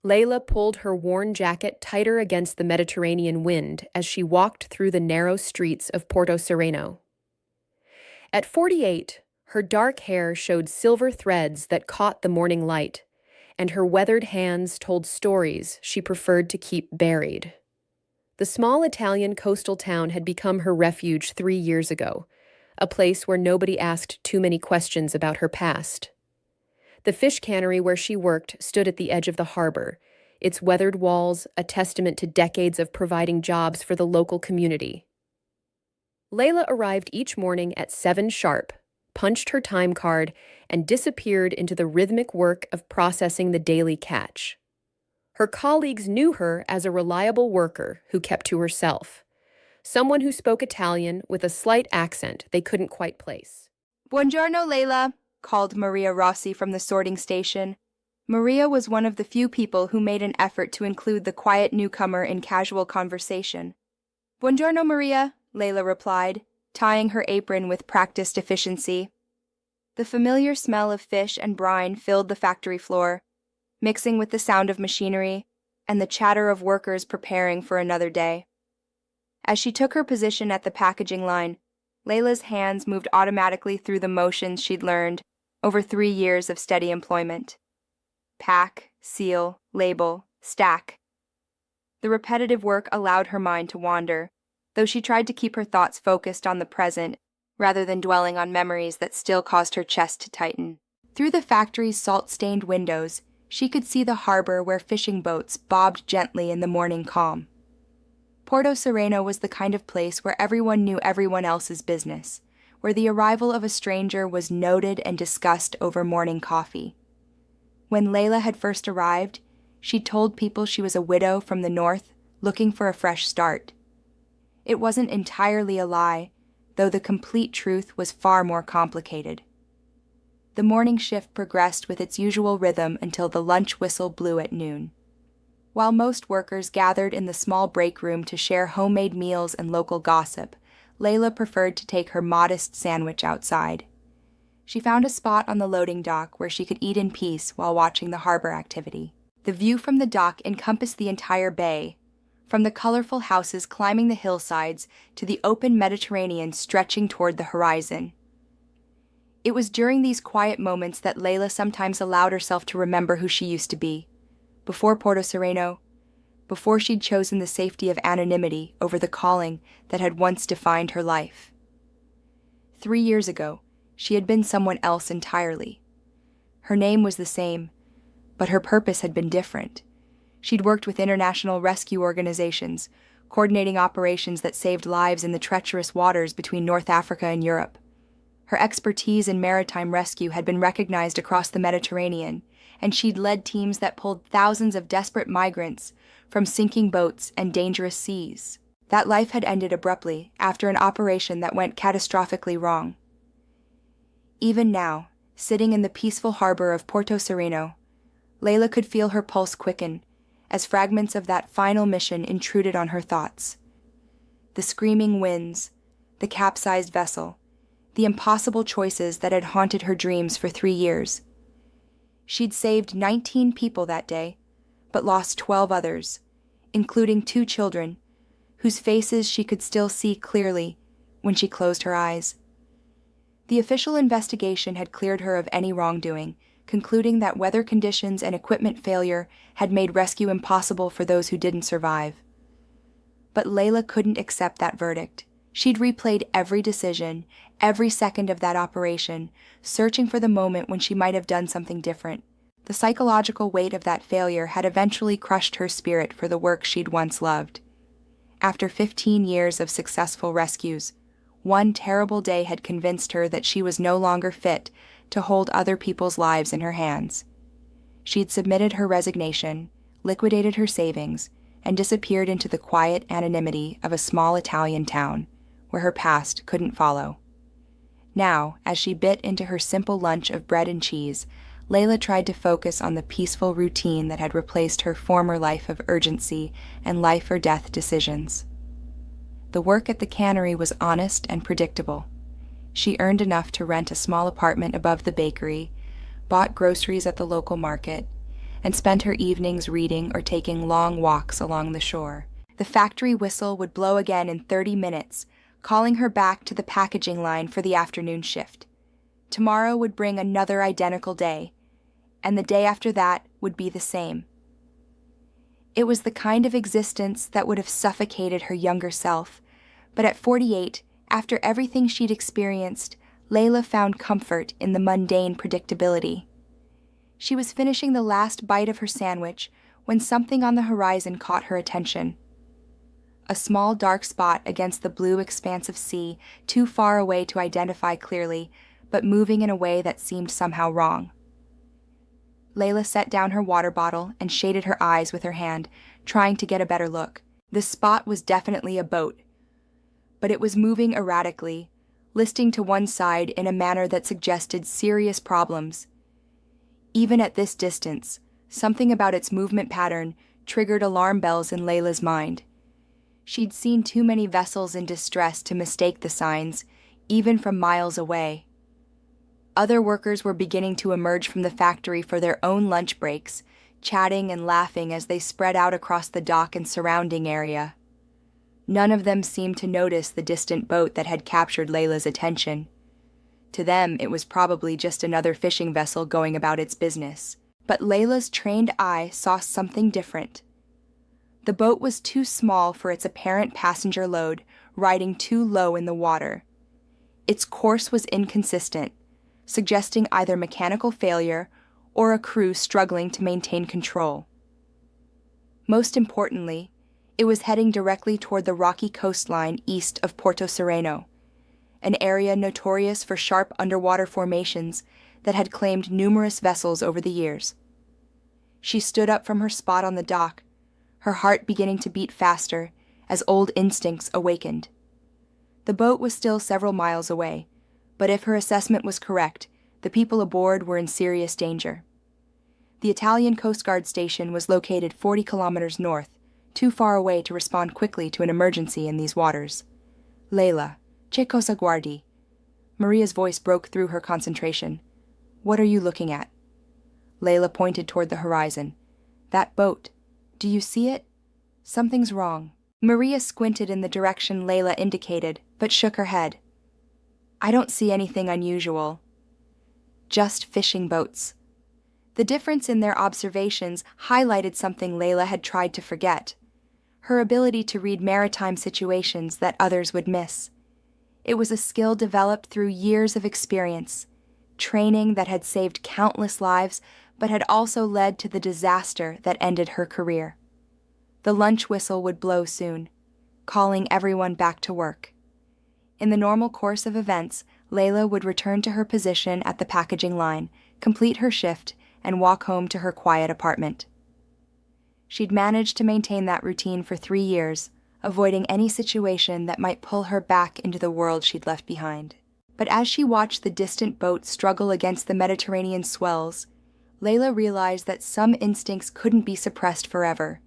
Leila pulled her worn jacket tighter against the Mediterranean wind as she walked through the narrow streets of Porto Sereno. At 48, her dark hair showed silver threads that caught the morning light, and her weathered hands told stories she preferred to keep buried. The small Italian coastal town had become her refuge 3 years ago, a place where nobody asked too many questions about her past. The fish cannery where she worked stood at the edge of the harbor, its weathered walls a testament to decades of providing jobs for the local community. Leila arrived each morning at 7 sharp, punched her time card, and disappeared into the rhythmic work of processing the daily catch. Her colleagues knew her as a reliable worker who kept to herself, someone who spoke Italian with a slight accent they couldn't quite place. "Buongiorno, Leila," called Maria Rossi from the sorting station. Maria was one of the few people who made an effort to include the quiet newcomer in casual conversation. "Buongiorno, Maria," Leila replied, tying her apron with practiced efficiency. The familiar smell of fish and brine filled the factory floor, mixing with the sound of machinery and the chatter of workers preparing for another day. As she took her position at the packaging line, Leila's hands moved automatically through the motions she'd learned over 3 years of steady employment. Pack, seal, label, stack. The repetitive work allowed her mind to wander, though she tried to keep her thoughts focused on the present rather than dwelling on memories that still caused her chest to tighten. Through the factory's salt-stained windows, she could see the harbor where fishing boats bobbed gently in the morning calm. Porto Sereno was the kind of place where everyone knew everyone else's business, where the arrival of a stranger was noted and discussed over morning coffee. When Leila had first arrived, she told people she was a widow from the north looking for a fresh start. It wasn't entirely a lie, though the complete truth was far more complicated. The morning shift progressed with its usual rhythm until the lunch whistle blew at noon. While most workers gathered in the small break room to share homemade meals and local gossip, Leila preferred to take her modest sandwich outside. She found a spot on the loading dock where she could eat in peace while watching the harbor activity. The view from the dock encompassed the entire bay, from the colorful houses climbing the hillsides to the open Mediterranean stretching toward the horizon. It was during these quiet moments that Leila sometimes allowed herself to remember who she used to be. Before Porto Sereno, before she'd chosen the safety of anonymity over the calling that had once defined her life. 3 years ago, she had been someone else entirely. Her name was the same, but her purpose had been different. She'd worked with international rescue organizations, coordinating operations that saved lives in the treacherous waters between North Africa and Europe. Her expertise in maritime rescue had been recognized across the Mediterranean, and she'd led teams that pulled thousands of desperate migrants from sinking boats and dangerous seas. That life had ended abruptly after an operation that went catastrophically wrong. Even now, sitting in the peaceful harbor of Porto Sereno, Leila could feel her pulse quicken as fragments of that final mission intruded on her thoughts. The screaming winds, the capsized vessel, the impossible choices that had haunted her dreams for 3 years. She'd saved 19 people that day, but lost 12 others, including 2 children, whose faces she could still see clearly when she closed her eyes. The official investigation had cleared her of any wrongdoing, concluding that weather conditions and equipment failure had made rescue impossible for those who didn't survive. But Leila couldn't accept that verdict. She'd replayed every decision, every second of that operation, searching for the moment when she might have done something different. The psychological weight of that failure had eventually crushed her spirit for the work she'd once loved. After 15 years of successful rescues, one terrible day had convinced her that she was no longer fit to hold other people's lives in her hands. She'd submitted her resignation, liquidated her savings, and disappeared into the quiet anonymity of a small Italian town, where her past couldn't follow. Now, as she bit into her simple lunch of bread and cheese, Leila tried to focus on the peaceful routine that had replaced her former life of urgency and life-or-death decisions. The work at the cannery was honest and predictable. She earned enough to rent a small apartment above the bakery, bought groceries at the local market, and spent her evenings reading or taking long walks along the shore. The factory whistle would blow again in 30 minutes, calling her back to the packaging line for the afternoon shift. Tomorrow would bring another identical day, and the day after that would be the same. It was the kind of existence that would have suffocated her younger self, but at 48, after everything she'd experienced, Leila found comfort in the mundane predictability. She was finishing the last bite of her sandwich when something on the horizon caught her attention. A small dark spot against the blue expanse of sea, too far away to identify clearly, but moving in a way that seemed somehow wrong. Leila set down her water bottle and shaded her eyes with her hand, trying to get a better look. The spot was definitely a boat, but it was moving erratically, listing to one side in a manner that suggested serious problems. Even at this distance, something about its movement pattern triggered alarm bells in Leila's mind. She'd seen too many vessels in distress to mistake the signs, even from miles away. Other workers were beginning to emerge from the factory for their own lunch breaks, chatting and laughing as they spread out across the dock and surrounding area. None of them seemed to notice the distant boat that had captured Leila's attention. To them, it was probably just another fishing vessel going about its business. But Leila's trained eye saw something different. The boat was too small for its apparent passenger load, riding too low in the water. Its course was inconsistent, suggesting either mechanical failure or a crew struggling to maintain control. Most importantly, it was heading directly toward the rocky coastline east of Porto Sereno, an area notorious for sharp underwater formations that had claimed numerous vessels over the years. She stood up from her spot on the dock, her heart beginning to beat faster as old instincts awakened. The boat was still several miles away, but if her assessment was correct, the people aboard were in serious danger. The Italian Coast Guard station was located 40 kilometers north, too far away to respond quickly to an emergency in these waters. Leila, che cosa guardi? Maria's voice broke through her concentration. What are you looking at? Leila pointed toward the horizon. That boat. Do you see it? Something's wrong. Maria squinted in the direction Leila indicated, but shook her head. I don't see anything unusual. Just fishing boats. The difference in their observations highlighted something Leila had tried to forget: her ability to read maritime situations that others would miss. It was a skill developed through years of experience, training that had saved countless lives but had also led to the disaster that ended her career. The lunch whistle would blow soon, calling everyone back to work. In the normal course of events, Leila would return to her position at the packaging line, complete her shift, and walk home to her quiet apartment. She'd managed to maintain that routine for 3 years, avoiding any situation that might pull her back into the world she'd left behind. But as she watched the distant boat struggle against the Mediterranean swells, Leila realized that some instincts couldn't be suppressed forever.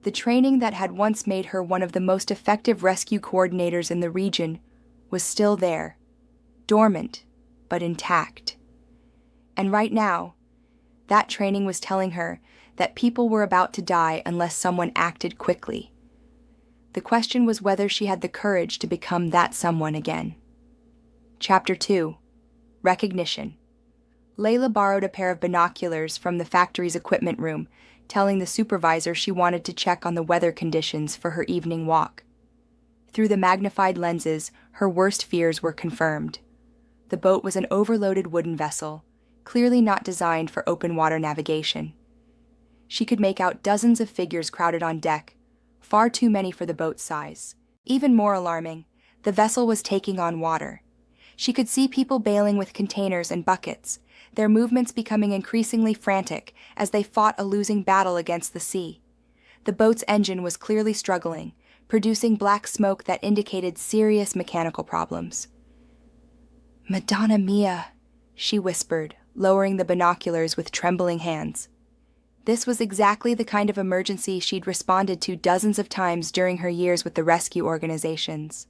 The training that had once made her one of the most effective rescue coordinators in the region was still there, dormant, but intact. And right now, that training was telling her that people were about to die unless someone acted quickly. The question was whether she had the courage to become that someone again. Chapter 2. Recognition. Leila borrowed a pair of binoculars from the factory's equipment room, telling the supervisor she wanted to check on the weather conditions for her evening walk. Through the magnified lenses, her worst fears were confirmed. The boat was an overloaded wooden vessel, clearly not designed for open water navigation. She could make out dozens of figures crowded on deck, far too many for the boat's size. Even more alarming, the vessel was taking on water. She could see people bailing with containers and buckets, their movements becoming increasingly frantic as they fought a losing battle against the sea. The boat's engine was clearly struggling, producing black smoke that indicated serious mechanical problems. "Madonna mia," she whispered, lowering the binoculars with trembling hands. This was exactly the kind of emergency she'd responded to dozens of times during her years with the rescue organizations.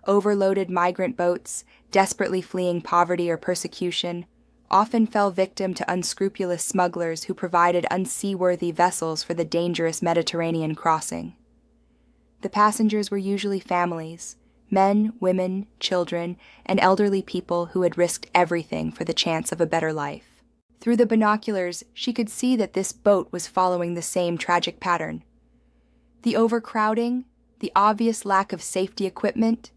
Overloaded migrant boats, desperately fleeing poverty or persecution, often fell victim to unscrupulous smugglers who provided unseaworthy vessels for the dangerous Mediterranean crossing. The passengers were usually families, men, women, children, and elderly people who had risked everything for the chance of a better life. Through the binoculars, she could see that this boat was following the same tragic pattern. The overcrowding, the obvious lack of safety equipment,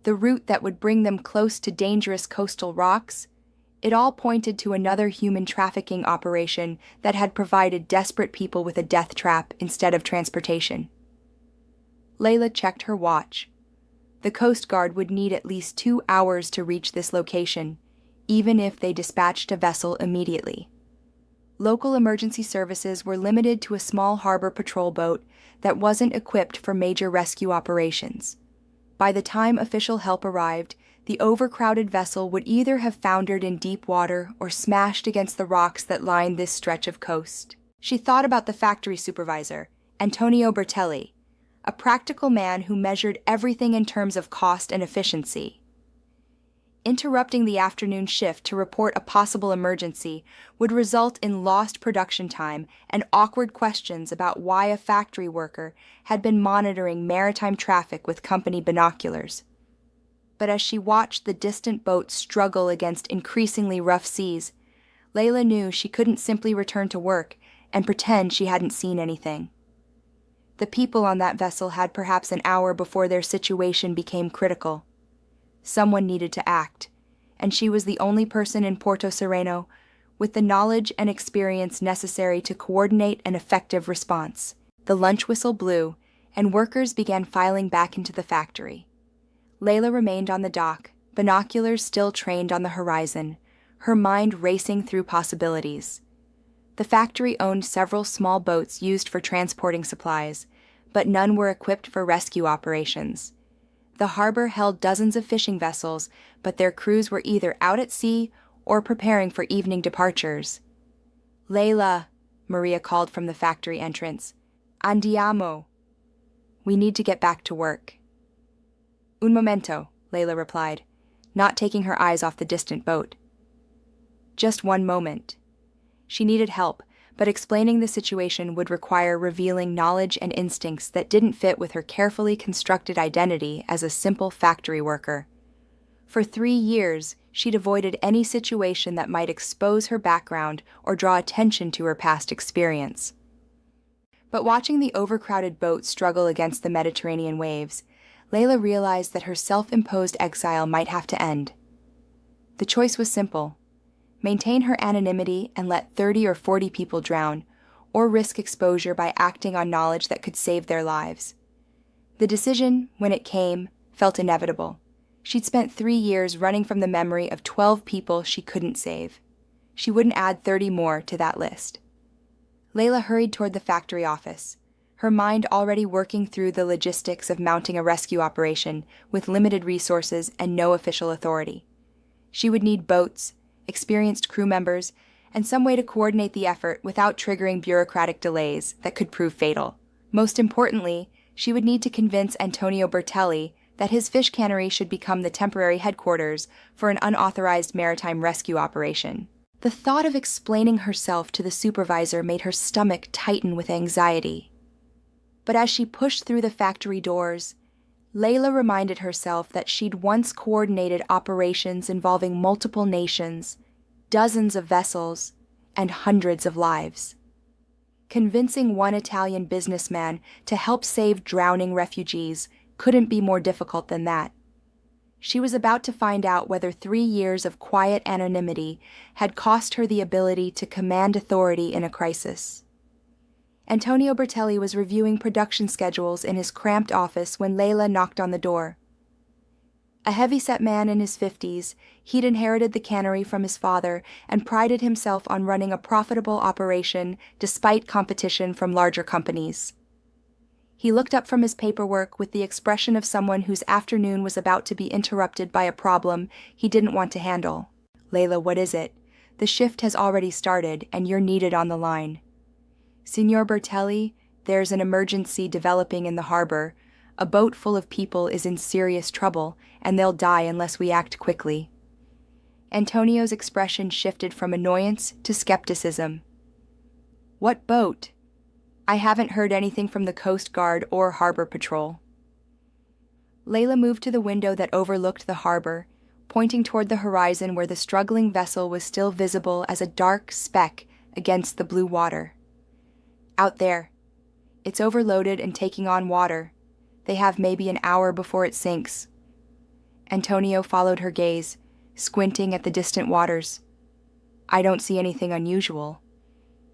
the route that would bring them close to dangerous coastal rocks, it all pointed to another human trafficking operation that had provided desperate people with a death trap instead of transportation. Leila checked her watch. The Coast Guard would need at least 2 hours to reach this location, even if they dispatched a vessel immediately. Local emergency services were limited to a small harbor patrol boat that wasn't equipped for major rescue operations. By the time official help arrived, the overcrowded vessel would either have foundered in deep water or smashed against the rocks that lined this stretch of coast. She thought about the factory supervisor, Antonio Bertelli, a practical man who measured everything in terms of cost and efficiency. Interrupting the afternoon shift to report a possible emergency would result in lost production time and awkward questions about why a factory worker had been monitoring maritime traffic with company binoculars. But as she watched the distant boat struggle against increasingly rough seas, Leila knew she couldn't simply return to work and pretend she hadn't seen anything. The people on that vessel had perhaps an hour before their situation became critical. Someone needed to act, and she was the only person in Porto Sereno with the knowledge and experience necessary to coordinate an effective response. The lunch whistle blew, and workers began filing back into the factory. Leila remained on the dock, binoculars still trained on the horizon, her mind racing through possibilities. The factory owned several small boats used for transporting supplies, but none were equipped for rescue operations. The harbor held dozens of fishing vessels, but their crews were either out at sea or preparing for evening departures. "Leila," Maria called from the factory entrance. "Andiamo." "We need to get back to work." "Un momento," Leila replied, not taking her eyes off the distant boat. Just one moment. She needed help, but explaining the situation would require revealing knowledge and instincts that didn't fit with her carefully constructed identity as a simple factory worker. For 3 years, she'd avoided any situation that might expose her background or draw attention to her past experience. But watching the overcrowded boat struggle against the Mediterranean waves, Leila realized that her self-imposed exile might have to end. The choice was simple: maintain her anonymity and let 30 or 40 people drown, or risk exposure by acting on knowledge that could save their lives. The decision, when it came, felt inevitable. She'd spent 3 years running from the memory of 12 people she couldn't save. She wouldn't add 30 more to that list. Leila hurried toward the factory office, her mind already working through the logistics of mounting a rescue operation with limited resources and no official authority. She would need boats, experienced crew members, and some way to coordinate the effort without triggering bureaucratic delays that could prove fatal. Most importantly, she would need to convince Antonio Bertelli that his fish cannery should become the temporary headquarters for an unauthorized maritime rescue operation. The thought of explaining herself to the supervisor made her stomach tighten with anxiety. But as she pushed through the factory doors, Leila reminded herself that she'd once coordinated operations involving multiple nations, dozens of vessels, and hundreds of lives. Convincing one Italian businessman to help save drowning refugees couldn't be more difficult than that. She was about to find out whether 3 years of quiet anonymity had cost her the ability to command authority in a crisis. Antonio Bertelli was reviewing production schedules in his cramped office when Leila knocked on the door. A heavy-set man in his 50s, he'd inherited the cannery from his father and prided himself on running a profitable operation despite competition from larger companies. He looked up from his paperwork with the expression of someone whose afternoon was about to be interrupted by a problem he didn't want to handle. "Leila, what is it? The shift has already started, and you're needed on the line." "Signor Bertelli, there's an emergency developing in the harbor. A boat full of people is in serious trouble, and they'll die unless we act quickly." Antonio's expression shifted from annoyance to skepticism. What boat? I haven't heard anything from the Coast Guard or Harbor Patrol. Leila moved to the window that overlooked the harbor, pointing toward the horizon where the struggling vessel was still visible as a dark speck against the blue water. Out there. It's overloaded and taking on water. They have maybe an hour before it sinks. Antonio followed her gaze, squinting at the distant waters. I don't see anything unusual.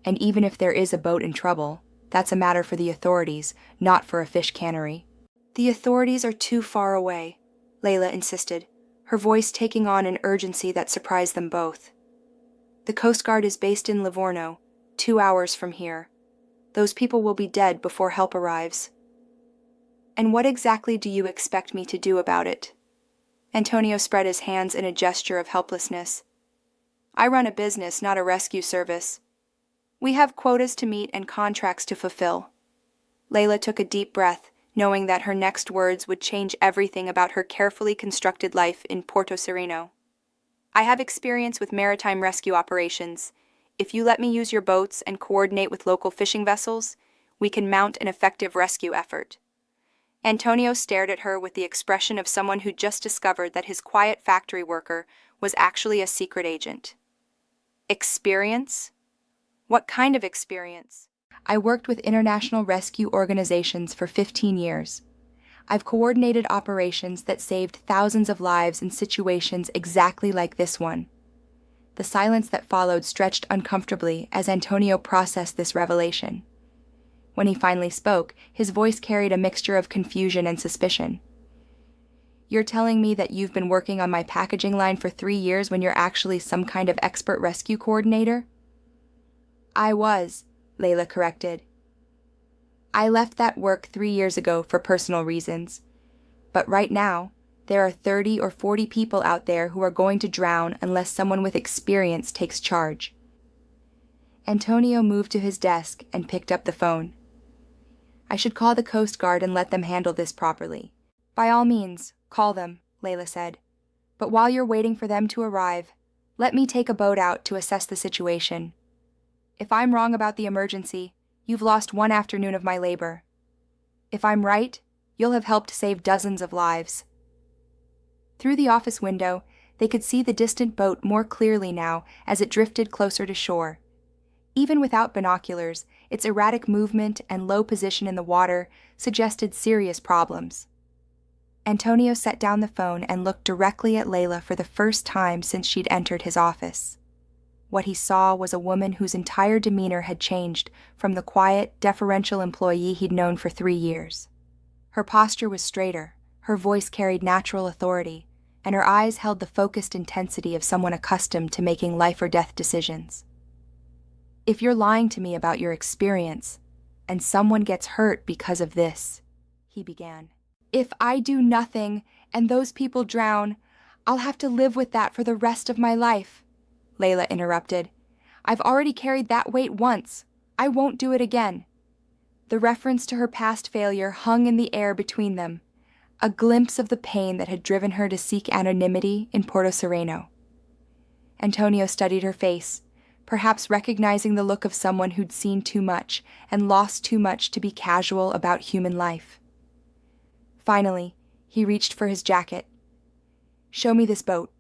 And even if there is a boat in trouble, that's a matter for the authorities, not for a fish cannery. The authorities are too far away, Leila insisted, her voice taking on an urgency that surprised them both. The Coast Guard is based in Livorno, 2 hours from here. Those people will be dead before help arrives. And what exactly do you expect me to do about it? Antonio spread his hands in a gesture of helplessness. I run a business, not a rescue service. We have quotas to meet and contracts to fulfill. Leila took a deep breath, knowing that her next words would change everything about her carefully constructed life in Porto Sereno. I have experience with maritime rescue operations. If you let me use your boats and coordinate with local fishing vessels, we can mount an effective rescue effort. Antonio stared at her with the expression of someone who just discovered that his quiet factory worker was actually a secret agent. Experience? What kind of experience? I worked with international rescue organizations for 15 years. I've coordinated operations that saved thousands of lives in situations exactly like this one. The silence that followed stretched uncomfortably as Antonio processed this revelation. When he finally spoke, his voice carried a mixture of confusion and suspicion. You're telling me that you've been working on my packaging line for 3 years when you're actually some kind of expert rescue coordinator? I was, Leila corrected. I left that work 3 years ago for personal reasons. But right now, there are 30 or 40 people out there who are going to drown unless someone with experience takes charge. Antonio moved to his desk and picked up the phone. I should call the Coast Guard and let them handle this properly. By all means, call them, Leila said. But while you're waiting for them to arrive, let me take a boat out to assess the situation. If I'm wrong about the emergency, you've lost 1 afternoon of my labor. If I'm right, you'll have helped save dozens of lives. Through the office window, they could see the distant boat more clearly now as it drifted closer to shore. Even without binoculars, its erratic movement and low position in the water suggested serious problems. Antonio set down the phone and looked directly at Leila for the first time since she'd entered his office. What he saw was a woman whose entire demeanor had changed from the quiet, deferential employee he'd known for 3 years. Her posture was straighter, her voice carried natural authority, and her eyes held the focused intensity of someone accustomed to making life-or-death decisions. If you're lying to me about your experience, and someone gets hurt because of this, he began. If I do nothing, and those people drown, I'll have to live with that for the rest of my life, Leila interrupted. I've already carried that weight once. I won't do it again. The reference to her past failure hung in the air between them, a glimpse of the pain that had driven her to seek anonymity in Porto Sereno. Antonio studied her face, perhaps recognizing the look of someone who'd seen too much and lost too much to be casual about human life. Finally, he reached for his jacket. Show me this boat.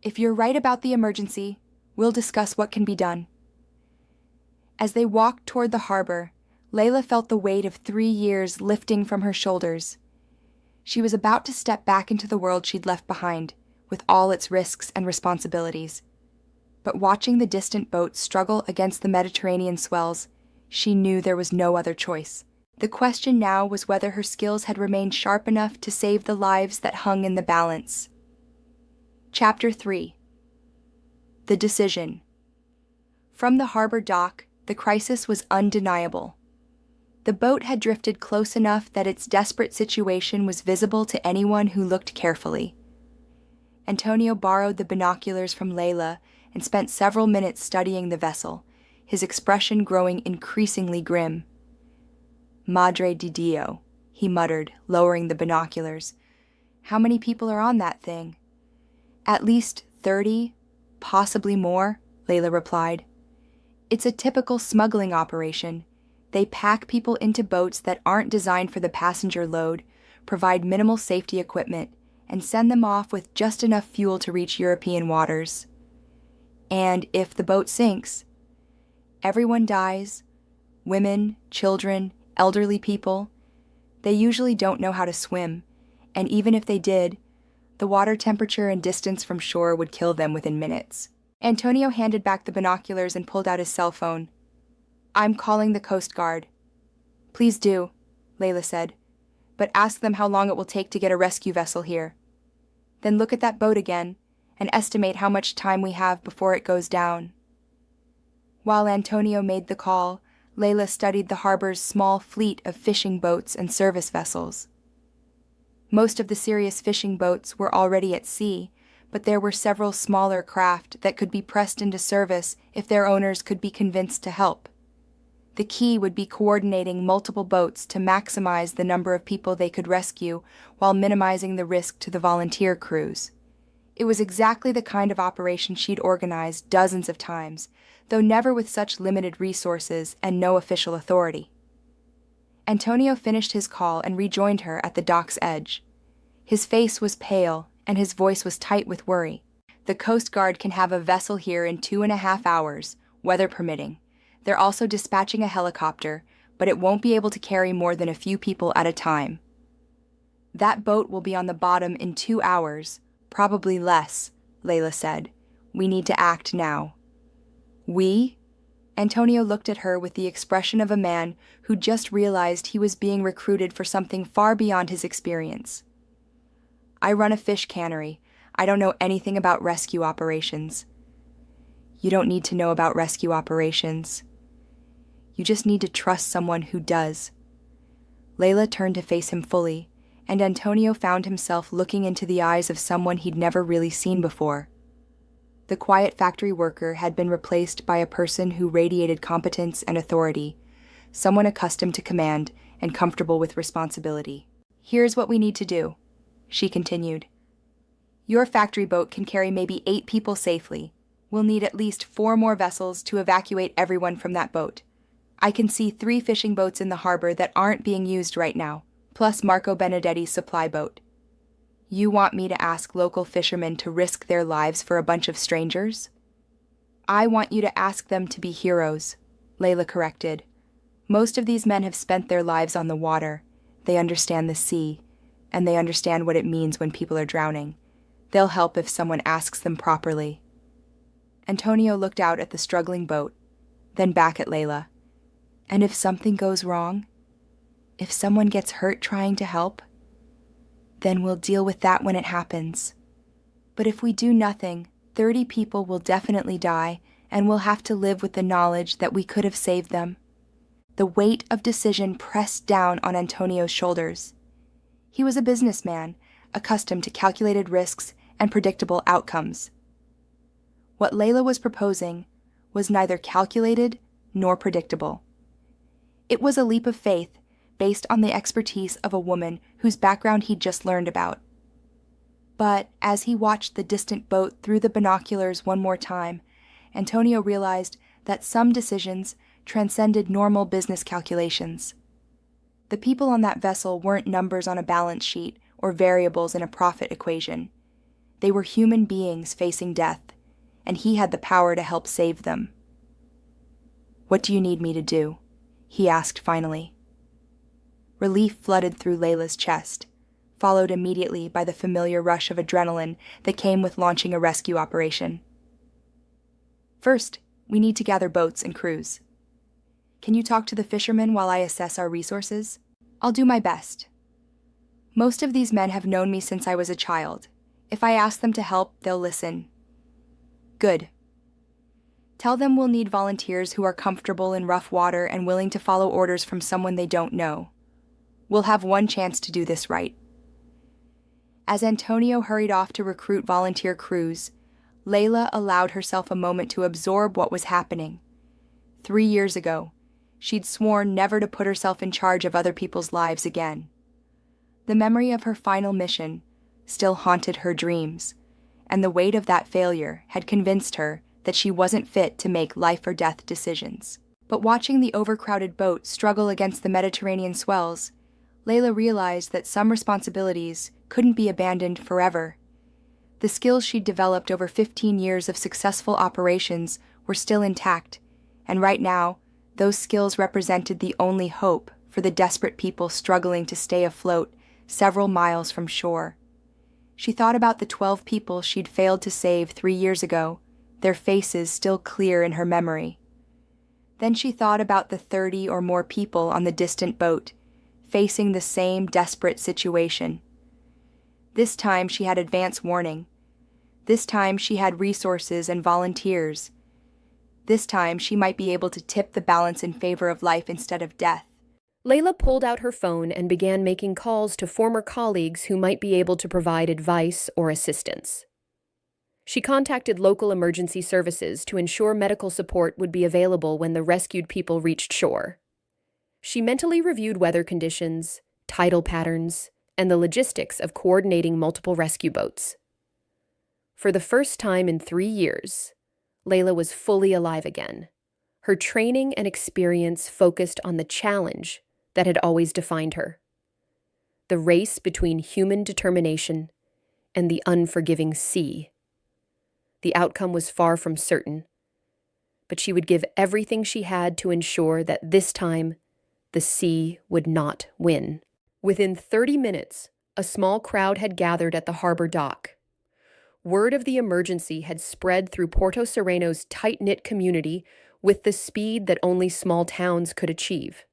If you're right about the emergency, we'll discuss what can be done. As they walked toward the harbor, Leila felt the weight of 3 years lifting from her shoulders. She was about to step back into the world she'd left behind, with all its risks and responsibilities. But watching the distant boat struggle against the Mediterranean swells, she knew there was no other choice. The question now was whether her skills had remained sharp enough to save the lives that hung in the balance. Chapter 3. The Decision. From the harbor dock, the crisis was undeniable. The boat had drifted close enough that its desperate situation was visible to anyone who looked carefully. Antonio borrowed the binoculars from Leila and spent several minutes studying the vessel, his expression growing increasingly grim. Madre di Dio, he muttered, lowering the binoculars. How many people are on that thing? At least 30, possibly more, Leila replied. It's a typical smuggling operation. They pack people into boats that aren't designed for the passenger load, provide minimal safety equipment, and send them off with just enough fuel to reach European waters. And if the boat sinks, everyone dies, women, children, elderly people. They usually don't know how to swim, and even if they did, the water temperature and distance from shore would kill them within minutes. Antonio handed back the binoculars and pulled out his cell phone. I'm calling the Coast Guard. Please do, Leila said, but ask them how long it will take to get a rescue vessel here. Then look at that boat again and estimate how much time we have before it goes down. While Antonio made the call, Leila studied the harbor's small fleet of fishing boats and service vessels. Most of the serious fishing boats were already at sea, but there were several smaller craft that could be pressed into service if their owners could be convinced to help. The key would be coordinating multiple boats to maximize the number of people they could rescue while minimizing the risk to the volunteer crews. It was exactly the kind of operation she'd organized dozens of times, though never with such limited resources and no official authority. Antonio finished his call and rejoined her at the dock's edge. His face was pale, and his voice was tight with worry. The Coast Guard can have a vessel here in 2.5 hours, weather permitting. They're also dispatching a helicopter, but it won't be able to carry more than a few people at a time. That boat will be on the bottom in 2 hours, probably less, Leila said. We need to act now. We? Antonio looked at her with the expression of a man who just realized he was being recruited for something far beyond his experience. I run a fish cannery. I don't know anything about rescue operations. You don't need to know about rescue operations. You just need to trust someone who does. Leila turned to face him fully, and Antonio found himself looking into the eyes of someone he'd never really seen before. The quiet factory worker had been replaced by a person who radiated competence and authority, someone accustomed to command and comfortable with responsibility. Here's what we need to do, she continued. Your factory boat can carry maybe 8 people safely. We'll need at least 4 more vessels to evacuate everyone from that boat. I can see 3 fishing boats in the harbor that aren't being used right now, plus Marco Benedetti's supply boat. You want me to ask local fishermen to risk their lives for a bunch of strangers? I want you to ask them to be heroes, Leila corrected. Most of these men have spent their lives on the water. They understand the sea, and they understand what it means when people are drowning. They'll help if someone asks them properly. Antonio looked out at the struggling boat, then back at Leila. And if something goes wrong? If someone gets hurt trying to help? Then we'll deal with that when it happens. But if we do nothing, 30 people will definitely die, and we'll have to live with the knowledge that we could have saved them. The weight of decision pressed down on Antonio's shoulders. He was a businessman, accustomed to calculated risks and predictable outcomes. What Leila was proposing was neither calculated nor predictable. It was a leap of faith based on the expertise of a woman whose background he'd just learned about. But as he watched the distant boat through the binoculars one more time, Antonio realized that some decisions transcended normal business calculations. The people on that vessel weren't numbers on a balance sheet or variables in a profit equation. They were human beings facing death, and he had the power to help save them. What do you need me to do? He asked finally. Relief flooded through Leila's chest, followed immediately by the familiar rush of adrenaline that came with launching a rescue operation. First, we need to gather boats and crews. Can you talk to the fishermen while I assess our resources? I'll do my best. Most of these men have known me since I was a child. If I ask them to help, they'll listen. Good. Tell them we'll need volunteers who are comfortable in rough water and willing to follow orders from someone they don't know. We'll have one chance to do this right. As Antonio hurried off to recruit volunteer crews, Leila allowed herself a moment to absorb what was happening. 3 years ago, she'd sworn never to put herself in charge of other people's lives again. The memory of her final mission still haunted her dreams, and the weight of that failure had convinced her that she wasn't fit to make life-or-death decisions. But watching the overcrowded boat struggle against the Mediterranean swells, Leila realized that some responsibilities couldn't be abandoned forever. The skills she'd developed over 15 years of successful operations were still intact, and right now, those skills represented the only hope for the desperate people struggling to stay afloat several miles from shore. She thought about the 12 people she'd failed to save 3 years ago, their faces still clear in her memory. Then she thought about the 30 or more people on the distant boat, facing the same desperate situation. This time she had advance warning. This time she had resources and volunteers. This time she might be able to tip the balance in favor of life instead of death. Leila pulled out her phone and began making calls to former colleagues who might be able to provide advice or assistance. She contacted local emergency services to ensure medical support would be available when the rescued people reached shore. She mentally reviewed weather conditions, tidal patterns, and the logistics of coordinating multiple rescue boats. For the first time in 3 years, Leila was fully alive again. Her training and experience focused on the challenge that had always defined her: the race between human determination and the unforgiving sea. The outcome was far from certain, but she would give everything she had to ensure that this time the sea would not win. Within 30 minutes, a small crowd had gathered at the harbor dock. Word of the emergency had spread through Porto Sereno's tight-knit community with the speed that only small towns could achieve.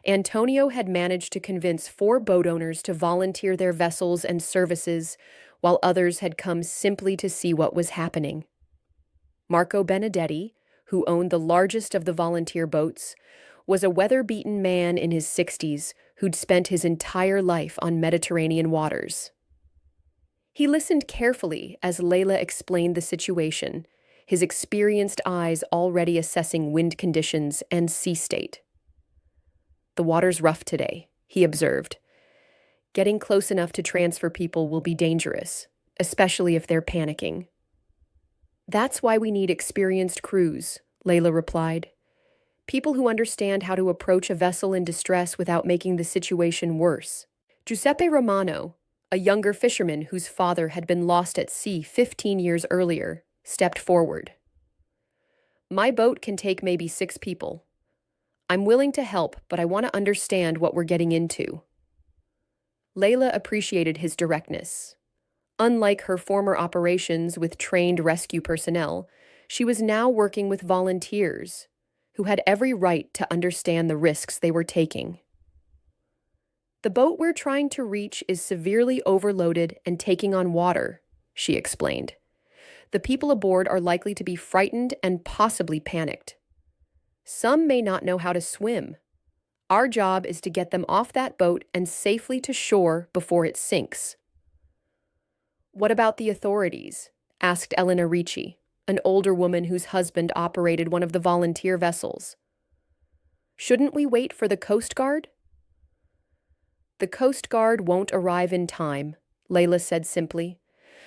Antonio had managed to convince 4 boat owners to volunteer their vessels and services, while others had come simply to see what was happening. Marco Benedetti, who owned the largest of the volunteer boats, was a weather-beaten man in his 60s who'd spent his entire life on Mediterranean waters. He listened carefully as Leila explained the situation, his experienced eyes already assessing wind conditions and sea state. "The water's rough today," he observed. "Getting close enough to transfer people will be dangerous, especially if they're panicking." "That's why we need experienced crews," Leila replied. "People who understand how to approach a vessel in distress without making the situation worse." Giuseppe Romano, a younger fisherman whose father had been lost at sea 15 years earlier, stepped forward. "My boat can take maybe 6 people. I'm willing to help, but I want to understand what we're getting into." Leila appreciated his directness. Unlike her former operations with trained rescue personnel, she was now working with volunteers who had every right to understand the risks they were taking. "The boat we're trying to reach is severely overloaded and taking on water," she explained. "The people aboard are likely to be frightened and possibly panicked. Some may not know how to swim. Our job is to get them off that boat and safely to shore before it sinks." "What about the authorities?" asked Elena Ricci, an older woman whose husband operated one of the volunteer vessels. "Shouldn't we wait for the Coast Guard?" "The Coast Guard won't arrive in time," Leila said simply.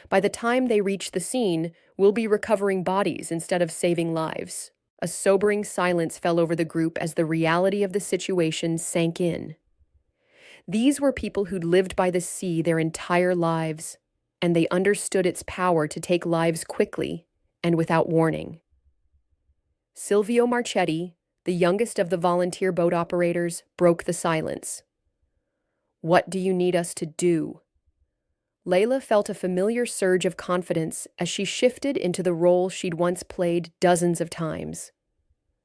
"By the time they reach the scene, we'll be recovering bodies instead of saving lives." A sobering silence fell over the group as the reality of the situation sank in. These were people who'd lived by the sea their entire lives, and they understood its power to take lives quickly and without warning. Silvio Marchetti, the youngest of the volunteer boat operators, broke the silence. "What do you need us to do?" Leila felt a familiar surge of confidence as she shifted into the role she'd once played dozens of times.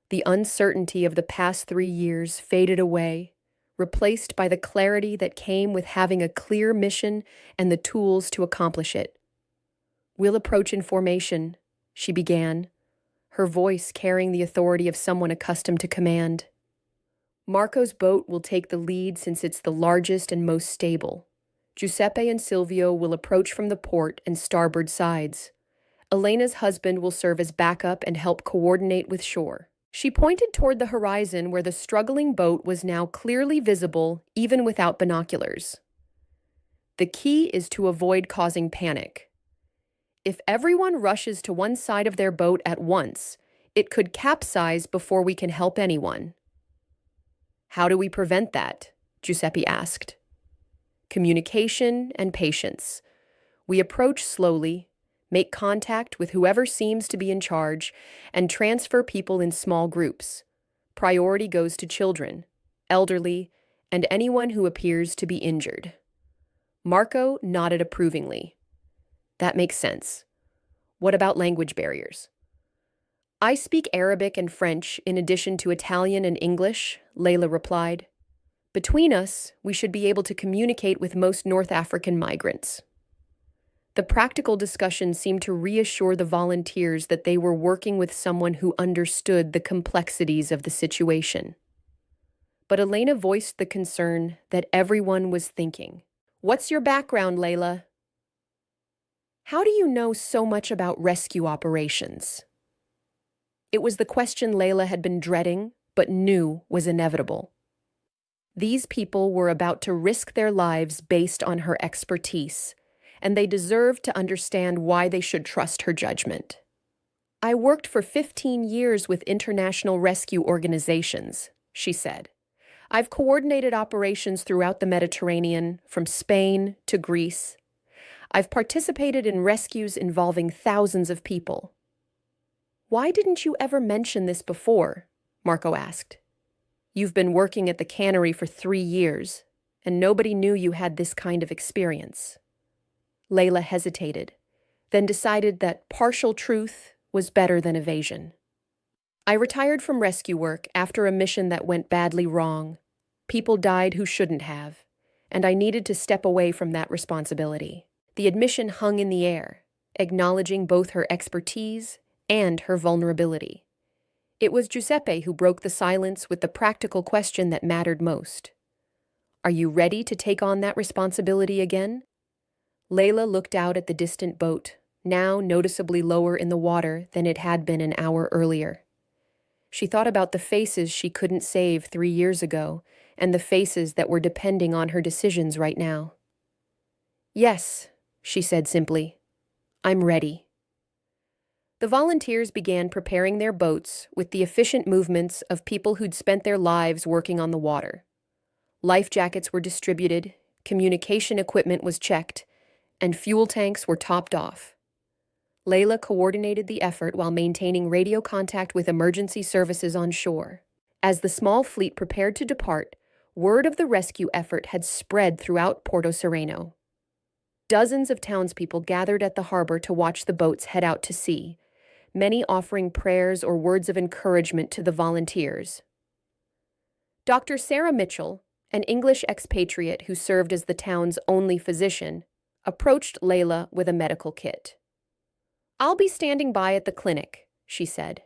The uncertainty of the past 3 years faded away, replaced by the clarity that came with having a clear mission and the tools to accomplish it. "We'll approach in formation," she began, her voice carrying the authority of someone accustomed to command. "Marco's boat will take the lead since it's the largest and most stable. Giuseppe and Silvio will approach from the port and starboard sides. Elena's husband will serve as backup and help coordinate with shore." She pointed toward the horizon where the struggling boat was now clearly visible even without binoculars. "The key is to avoid causing panic. If everyone rushes to one side of their boat at once, it could capsize before we can help anyone. How do we prevent that? Giuseppe asked. Communication and patience. We approach slowly, make contact with whoever seems to be in charge, and transfer people in small groups. Priority goes to children, elderly, and anyone who appears to be injured. Marco nodded approvingly. That makes sense. What about language barriers? I speak Arabic and French in addition to Italian and English, Leila replied. Between us, we should be able to communicate with most North African migrants. The practical discussion seemed to reassure the volunteers that they were working with someone who understood the complexities of the situation. But Elena voiced the concern that everyone was thinking. What's your background, Leila? How do you know so much about rescue operations? It was the question Leila had been dreading, but knew was inevitable. These people were about to risk their lives based on her expertise, and they deserved to understand why they should trust her judgment. I worked for 15 years with international rescue organizations, she said. I've coordinated operations throughout the Mediterranean, from Spain to Greece. I've participated in rescues involving thousands of people. Why didn't you ever mention this before? Marco asked. You've been working at the cannery for 3 years, and nobody knew you had this kind of experience. Leila hesitated, then decided that partial truth was better than evasion. I retired from rescue work after a mission that went badly wrong. People died who shouldn't have, and I needed to step away from that responsibility. The admission hung in the air, acknowledging both her expertise and her vulnerability. It was Giuseppe who broke the silence with the practical question that mattered most. Are you ready to take on that responsibility again? Leila looked out at the distant boat, now noticeably lower in the water than it had been an hour earlier. She thought about the faces she couldn't save 3 years ago, and the faces that were depending on her decisions right now. Yes, she said simply. I'm ready. The volunteers began preparing their boats with the efficient movements of people who'd spent their lives working on the water. Life jackets were distributed, communication equipment was checked, and fuel tanks were topped off. Leila coordinated the effort while maintaining radio contact with emergency services on shore. As the small fleet prepared to depart, word of the rescue effort had spread throughout Porto Sereno. Dozens of townspeople gathered at the harbor to watch the boats head out to sea, many offering prayers or words of encouragement to the volunteers. Dr. Sarah Mitchell, an English expatriate who served as the town's only physician, approached Leila with a medical kit. I'll be standing by at the clinic, she said.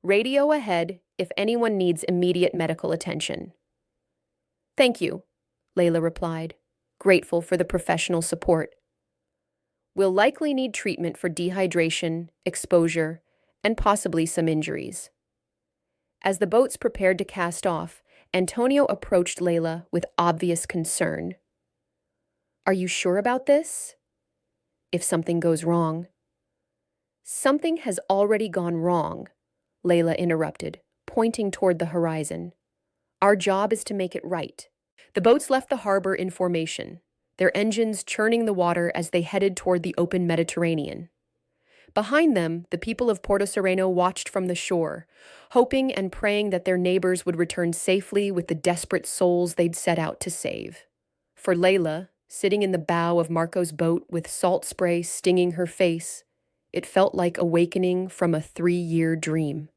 Radio ahead if anyone needs immediate medical attention. Thank you, Leila replied, grateful for the professional support. We'll likely need treatment for dehydration, exposure, and possibly some injuries. As the boats prepared to cast off, Antonio approached Leila with obvious concern. Are you sure about this? If something goes wrong. Something has already gone wrong, Leila interrupted, pointing toward the horizon. Our job is to make it right. The boats left the harbor in formation, their engines churning the water as they headed toward the open Mediterranean. Behind them, the people of Porto Sereno watched from the shore, hoping and praying that their neighbors would return safely with the desperate souls they'd set out to save. For Leila, sitting in the bow of Marco's boat with salt spray stinging her face, it felt like awakening from a 3-year dream.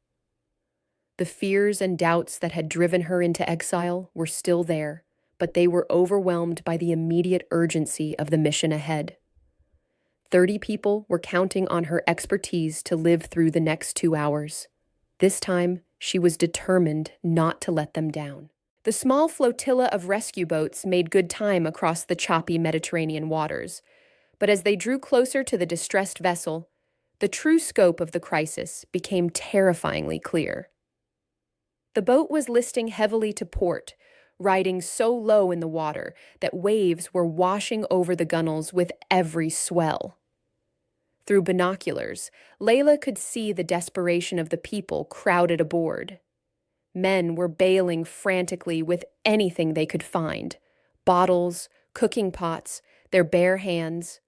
The fears and doubts that had driven her into exile were still there, but they were overwhelmed by the immediate urgency of the mission ahead. 30 people were counting on her expertise to live through the next 2 hours. This time, she was determined not to let them down. The small flotilla of rescue boats made good time across the choppy Mediterranean waters, but as they drew closer to the distressed vessel, the true scope of the crisis became terrifyingly clear. The boat was listing heavily to port, riding so low in the water that waves were washing over the gunwales with every swell. Through binoculars, Leila could see the desperation of the people crowded aboard. Men were bailing frantically with anything they could find: bottles, cooking pots, their bare hands.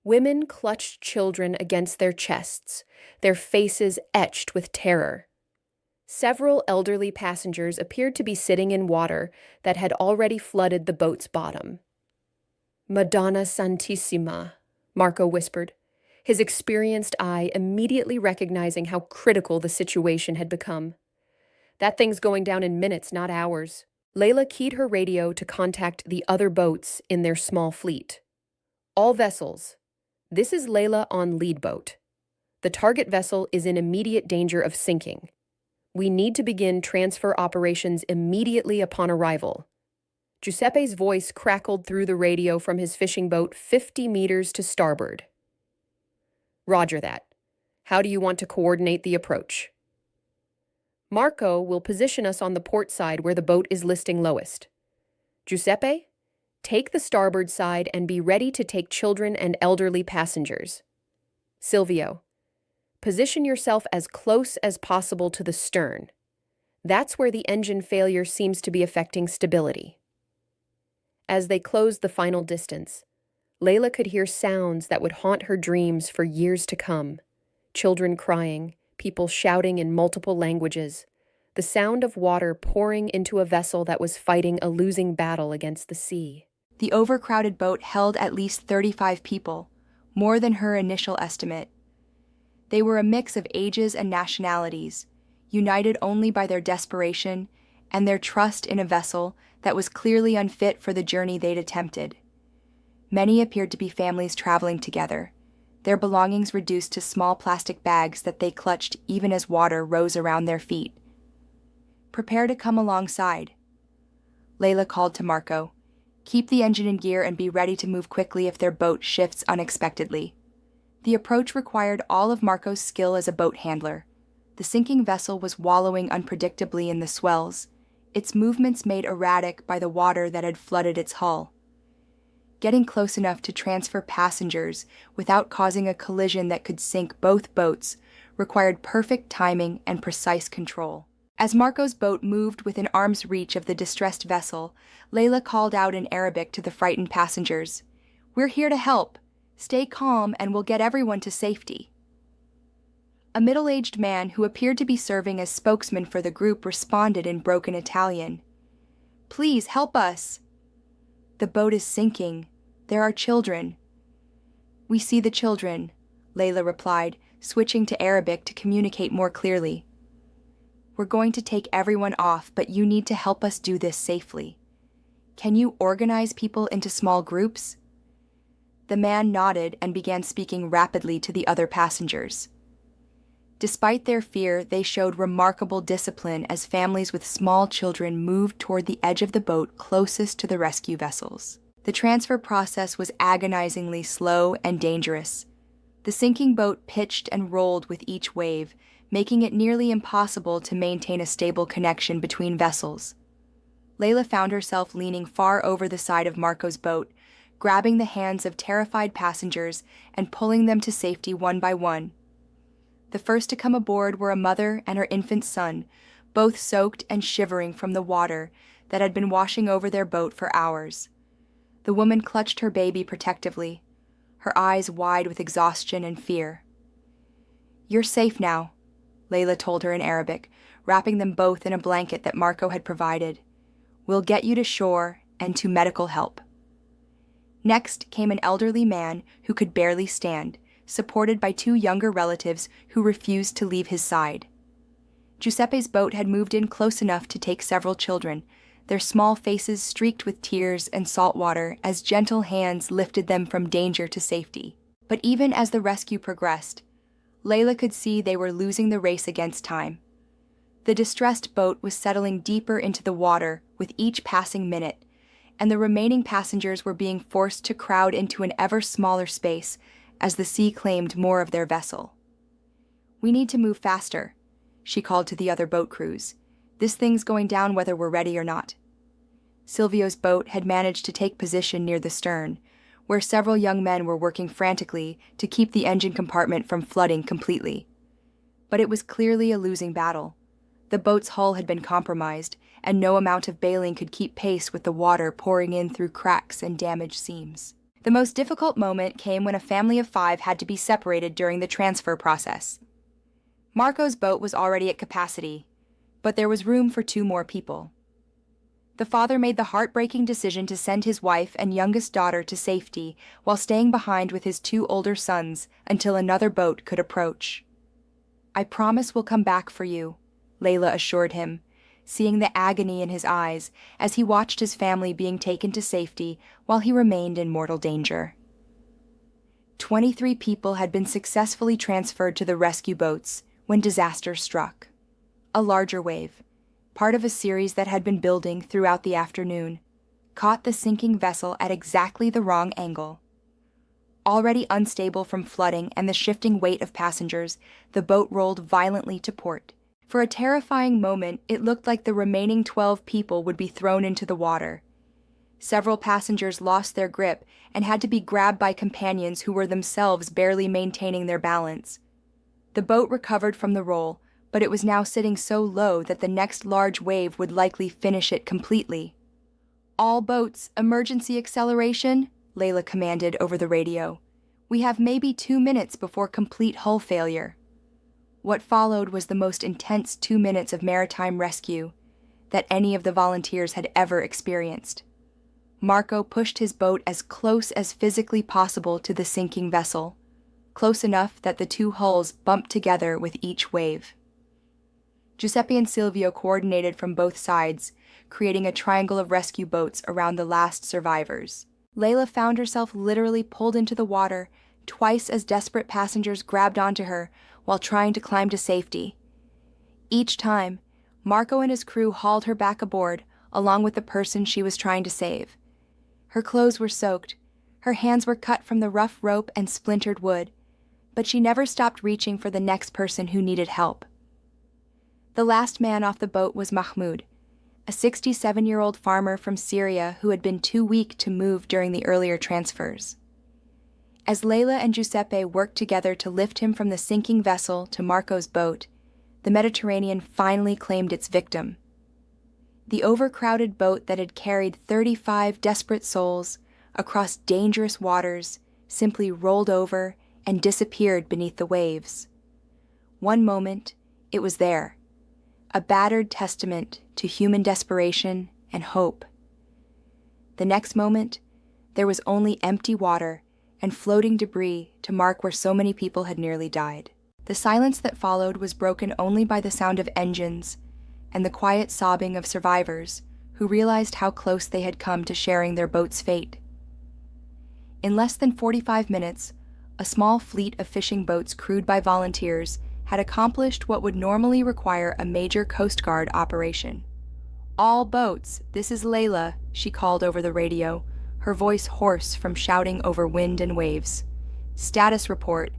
Women clutched children against their chests, their faces etched with terror. Several elderly passengers appeared to be sitting in water that had already flooded the boat's bottom. "Madonna Santissima," Marco whispered, his experienced eye immediately recognizing how critical the situation had become. "That thing's going down in minutes, not hours." Leila keyed her radio to contact the other boats in their small fleet. "All vessels. This is Leila on lead boat. The target vessel is in immediate danger of sinking. We need to begin transfer operations immediately upon arrival." Giuseppe's voice crackled through the radio from his fishing boat 50 meters to starboard. "Roger that. How do you want to coordinate the approach?" "Marco will position us on the port side where the boat is listing lowest. Giuseppe, take the starboard side and be ready to take children and elderly passengers. Silvio, position yourself as close as possible to the stern. That's where the engine failure seems to be affecting stability." As they closed the final distance, Leila could hear sounds that would haunt her dreams for years to come: children crying, people shouting in multiple languages, the sound of water pouring into a vessel that was fighting a losing battle against the sea. The overcrowded boat held at least 35 people, more than her initial estimate. They were a mix of ages and nationalities, united only by their desperation and their trust in a vessel that was clearly unfit for the journey they'd attempted. Many appeared to be families traveling together, their belongings reduced to small plastic bags that they clutched even as water rose around their feet. "Prepare to come alongside," Leila called to Marco. "Keep the engine in gear and be ready to move quickly if their boat shifts unexpectedly." The approach required all of Marco's skill as a boat handler. The sinking vessel was wallowing unpredictably in the swells, its movements made erratic by the water that had flooded its hull. Getting close enough to transfer passengers without causing a collision that could sink both boats required perfect timing and precise control. As Marco's boat moved within arm's reach of the distressed vessel, Leila called out in Arabic to the frightened passengers, "We're here to help. Stay calm and we'll get everyone to safety." A middle-aged man who appeared to be serving as spokesman for the group responded in broken Italian, "Please help us. The boat is sinking. There are children." "We see the children," Leila replied, switching to Arabic to communicate more clearly. "We're going to take everyone off, but you need to help us do this safely. Can you organize people into small groups?" The man nodded and began speaking rapidly to the other passengers. Despite their fear, they showed remarkable discipline as families with small children moved toward the edge of the boat closest to the rescue vessels. The transfer process was agonizingly slow and dangerous. The sinking boat pitched and rolled with each wave, making it nearly impossible to maintain a stable connection between vessels. Leila found herself leaning far over the side of Marco's boat, grabbing the hands of terrified passengers and pulling them to safety one by one. The first to come aboard were a mother and her infant son, both soaked and shivering from the water that had been washing over their boat for hours. The woman clutched her baby protectively, her eyes wide with exhaustion and fear. "You're safe now," Leila told her in Arabic, wrapping them both in a blanket that Marco had provided. "We'll get you to shore and to medical help." Next came an elderly man who could barely stand, supported by two younger relatives who refused to leave his side. Giuseppe's boat had moved in close enough to take several children, their small faces streaked with tears and salt water as gentle hands lifted them from danger to safety. But even as the rescue progressed, Leila could see they were losing the race against time. The distressed boat was settling deeper into the water with each passing minute, and the remaining passengers were being forced to crowd into an ever smaller space as the sea claimed more of their vessel. "We need to move faster," she called to the other boat crews. "This thing's going down whether we're ready or not." Silvio's boat had managed to take position near the stern, where several young men were working frantically to keep the engine compartment from flooding completely. But it was clearly a losing battle. The boat's hull had been compromised, and no amount of bailing could keep pace with the water pouring in through cracks and damaged seams. The most difficult moment came when a family of 5 had to be separated during the transfer process. Marco's boat was already at capacity, but there was room for 2 more people. The father made the heartbreaking decision to send his wife and youngest daughter to safety while staying behind with his 2 older sons until another boat could approach. "I promise we'll come back for you," Leila assured him, seeing the agony in his eyes as he watched his family being taken to safety while he remained in mortal danger. 23 people had been successfully transferred to the rescue boats when disaster struck. A larger wave, part of a series that had been building throughout the afternoon, caught the sinking vessel at exactly the wrong angle. Already unstable from flooding and the shifting weight of passengers, the boat rolled violently to port. For a terrifying moment, it looked like the remaining 12 people would be thrown into the water. Several passengers lost their grip and had to be grabbed by companions who were themselves barely maintaining their balance. The boat recovered from the roll, but it was now sitting so low that the next large wave would likely finish it completely. "All boats, emergency acceleration," Leila commanded over the radio. "We have maybe 2 minutes before complete hull failure." What followed was the most intense 2 minutes of maritime rescue that any of the volunteers had ever experienced. Marco pushed his boat as close as physically possible to the sinking vessel, close enough that the 2 hulls bumped together with each wave. Giuseppe and Silvio coordinated from both sides, creating a triangle of rescue boats around the last survivors. Leila found herself literally pulled into the water, twice as desperate passengers grabbed onto her while trying to climb to safety. Each time, Marco and his crew hauled her back aboard, along with the person she was trying to save. Her clothes were soaked, her hands were cut from the rough rope and splintered wood, but she never stopped reaching for the next person who needed help. The last man off the boat was Mahmoud, a 67-year-old farmer from Syria who had been too weak to move during the earlier transfers. As Leila and Giuseppe worked together to lift him from the sinking vessel to Marco's boat, the Mediterranean finally claimed its victim. The overcrowded boat that had carried 35 desperate souls across dangerous waters simply rolled over and disappeared beneath the waves. One moment, it was there, a battered testament to human desperation and hope. The next moment, there was only empty water and floating debris to mark where so many people had nearly died. The silence that followed was broken only by the sound of engines and the quiet sobbing of survivors who realized how close they had come to sharing their boat's fate. In less than 45 minutes, a small fleet of fishing boats crewed by volunteers had accomplished what would normally require a major Coast Guard operation. "All boats, this is Leila," she called over the radio, her voice hoarse from shouting over wind and waves. "Status report.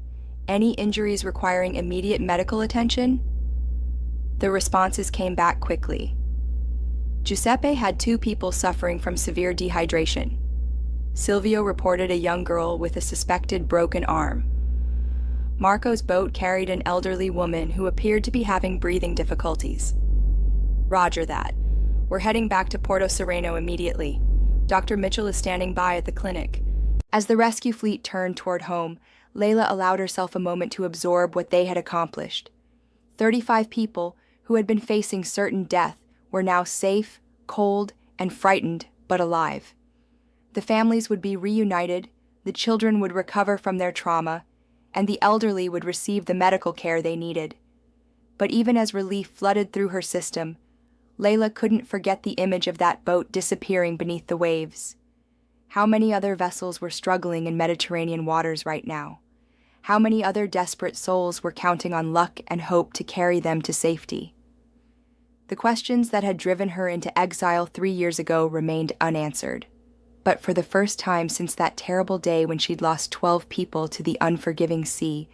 Any injuries requiring immediate medical attention?" The responses came back quickly. Giuseppe had 2 people suffering from severe dehydration. Silvio reported a young girl with a suspected broken arm. Marco's boat carried an elderly woman who appeared to be having breathing difficulties. "Roger that. We're heading back to Porto Sereno immediately. Dr. Mitchell is standing by at the clinic." As the rescue fleet turned toward home, Leila allowed herself a moment to absorb what they had accomplished. 35 people who had been facing certain death were now safe, cold, and frightened, but alive. The families would be reunited, the children would recover from their trauma, and the elderly would receive the medical care they needed. But even as relief flooded through her system, Leila couldn't forget the image of that boat disappearing beneath the waves. How many other vessels were struggling in Mediterranean waters right now? How many other desperate souls were counting on luck and hope to carry them to safety? The questions that had driven her into exile 3 years ago remained unanswered. But for the first time since that terrible day when she'd lost 12 people to the unforgiving sea,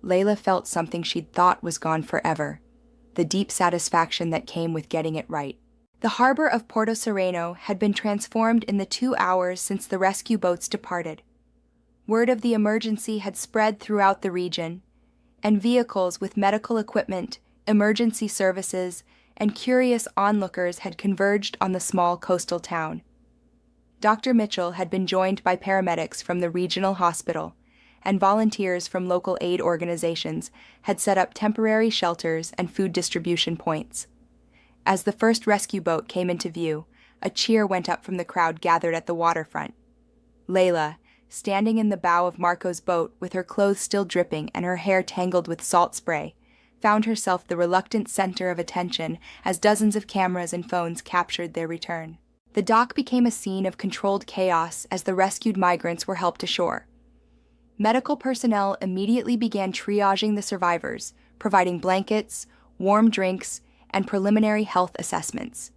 Leila felt something she'd thought was gone forever, the deep satisfaction that came with getting it right. The harbor of Porto Sereno had been transformed in the 2 hours since the rescue boats departed. Word of the emergency had spread throughout the region, and vehicles with medical equipment, emergency services, and curious onlookers had converged on the small coastal town. Dr. Mitchell had been joined by paramedics from the regional hospital, and volunteers from local aid organizations had set up temporary shelters and food distribution points. As the first rescue boat came into view, a cheer went up from the crowd gathered at the waterfront. Leila, standing in the bow of Marco's boat with her clothes still dripping and her hair tangled with salt spray, found herself the reluctant center of attention as dozens of cameras and phones captured their return. The dock became a scene of controlled chaos as the rescued migrants were helped ashore. Medical personnel immediately began triaging the survivors, providing blankets, warm drinks, and preliminary health assessments.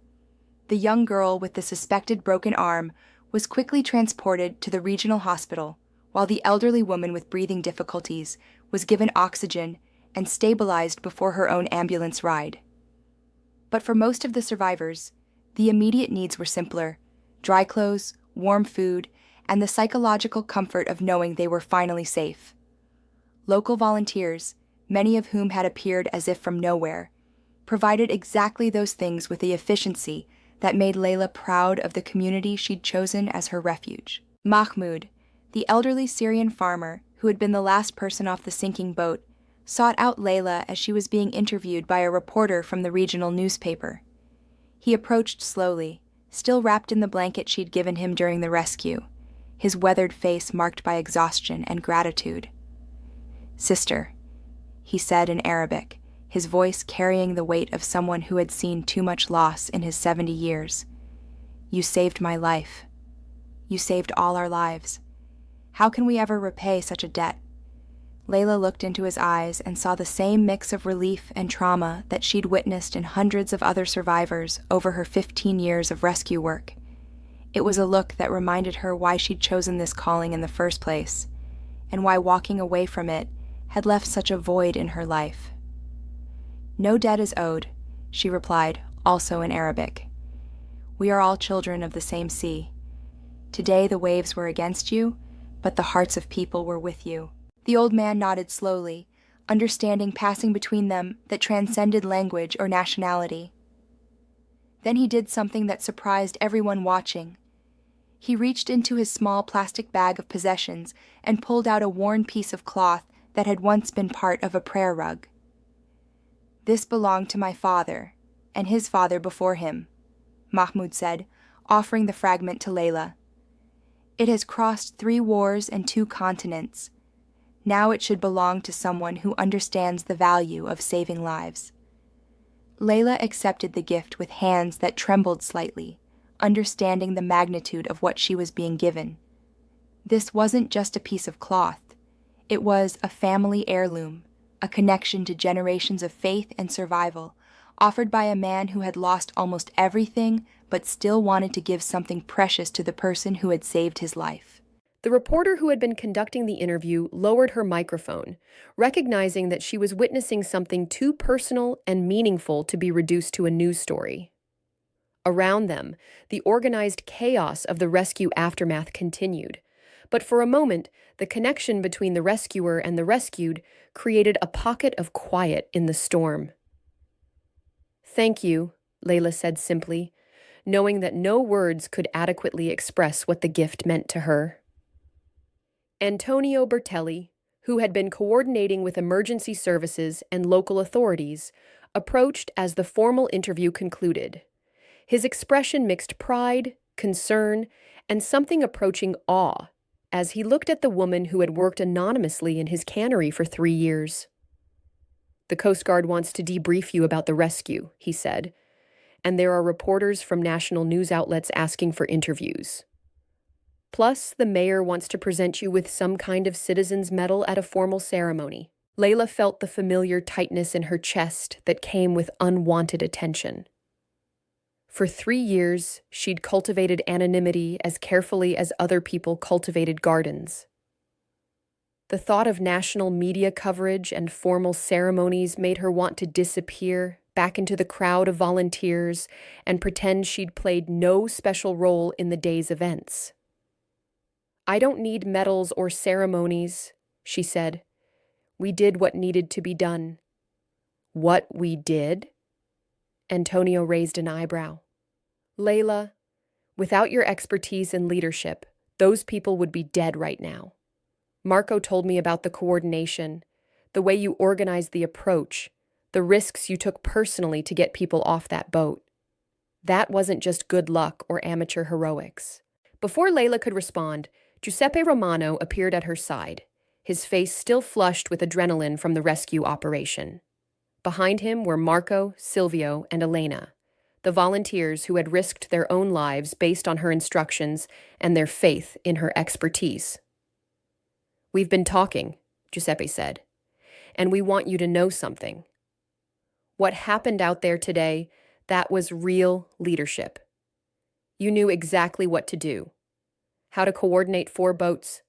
The young girl with the suspected broken arm was quickly transported to the regional hospital, while the elderly woman with breathing difficulties was given oxygen and stabilized before her own ambulance ride. But for most of the survivors, the immediate needs were simpler: dry clothes, warm food, and the psychological comfort of knowing they were finally safe. Local volunteers, many of whom had appeared as if from nowhere, provided exactly those things with the efficiency that made Leila proud of the community she'd chosen as her refuge. Mahmoud, the elderly Syrian farmer who had been the last person off the sinking boat, sought out Leila as she was being interviewed by a reporter from the regional newspaper. He approached slowly, still wrapped in the blanket she'd given him during the rescue, his weathered face marked by exhaustion and gratitude. "Sister," he said in Arabic, his voice carrying the weight of someone who had seen too much loss in his 70 years. "You saved my life. You saved all our lives. How can we ever repay such a debt?" Leila looked into his eyes and saw the same mix of relief and trauma that she'd witnessed in hundreds of other survivors over her 15 years of rescue work. It was a look that reminded her why she'd chosen this calling in the first place, and why walking away from it had left such a void in her life. "No debt is owed," she replied, also in Arabic. "We are all children of the same sea. Today the waves were against you, but the hearts of people were with you." The old man nodded slowly, understanding passing between them that transcended language or nationality. Then he did something that surprised everyone watching. He reached into his small plastic bag of possessions and pulled out a worn piece of cloth that had once been part of a prayer rug. "This belonged to my father, and his father before him," Mahmoud said, offering the fragment to Leila. "It has crossed 3 wars and 2 continents. Now it should belong to someone who understands the value of saving lives." Leila accepted the gift with hands that trembled slightly, understanding the magnitude of what she was being given. This wasn't just a piece of cloth. It was a family heirloom, a connection to generations of faith and survival, offered by a man who had lost almost everything but still wanted to give something precious to the person who had saved his life. The reporter who had been conducting the interview lowered her microphone, recognizing that she was witnessing something too personal and meaningful to be reduced to a news story. Around them, the organized chaos of the rescue aftermath continued, but for a moment, the connection between the rescuer and the rescued created a pocket of quiet in the storm. "Thank you," Leila said simply, knowing that no words could adequately express what the gift meant to her. Antonio Bertelli, who had been coordinating with emergency services and local authorities, approached as the formal interview concluded. His expression mixed pride, concern, and something approaching awe as he looked at the woman who had worked anonymously in his cannery for 3 years. "The Coast Guard wants to debrief you about the rescue," he said, "and there are reporters from national news outlets asking for interviews. Plus, the mayor wants to present you with some kind of citizen's medal at a formal ceremony." Leila felt the familiar tightness in her chest that came with unwanted attention. For 3 years, she'd cultivated anonymity as carefully as other people cultivated gardens. The thought of national media coverage and formal ceremonies made her want to disappear back into the crowd of volunteers and pretend she'd played no special role in the day's events. "I don't need medals or ceremonies," she said. "We did what needed to be done." "What we did?" Antonio raised an eyebrow. "Leila, without your expertise and leadership, those people would be dead right now. Marco told me about the coordination, the way you organized the approach, the risks you took personally to get people off that boat. That wasn't just good luck or amateur heroics." Before Leila could respond, Giuseppe Romano appeared at her side, his face still flushed with adrenaline from the rescue operation. Behind him were Marco, Silvio, and Elena, the volunteers who had risked their own lives based on her instructions and their faith in her expertise. "We've been talking," Giuseppe said, "and we want you to know something. What happened out there today, that was real leadership. You knew exactly what to do, how to coordinate 4 boats,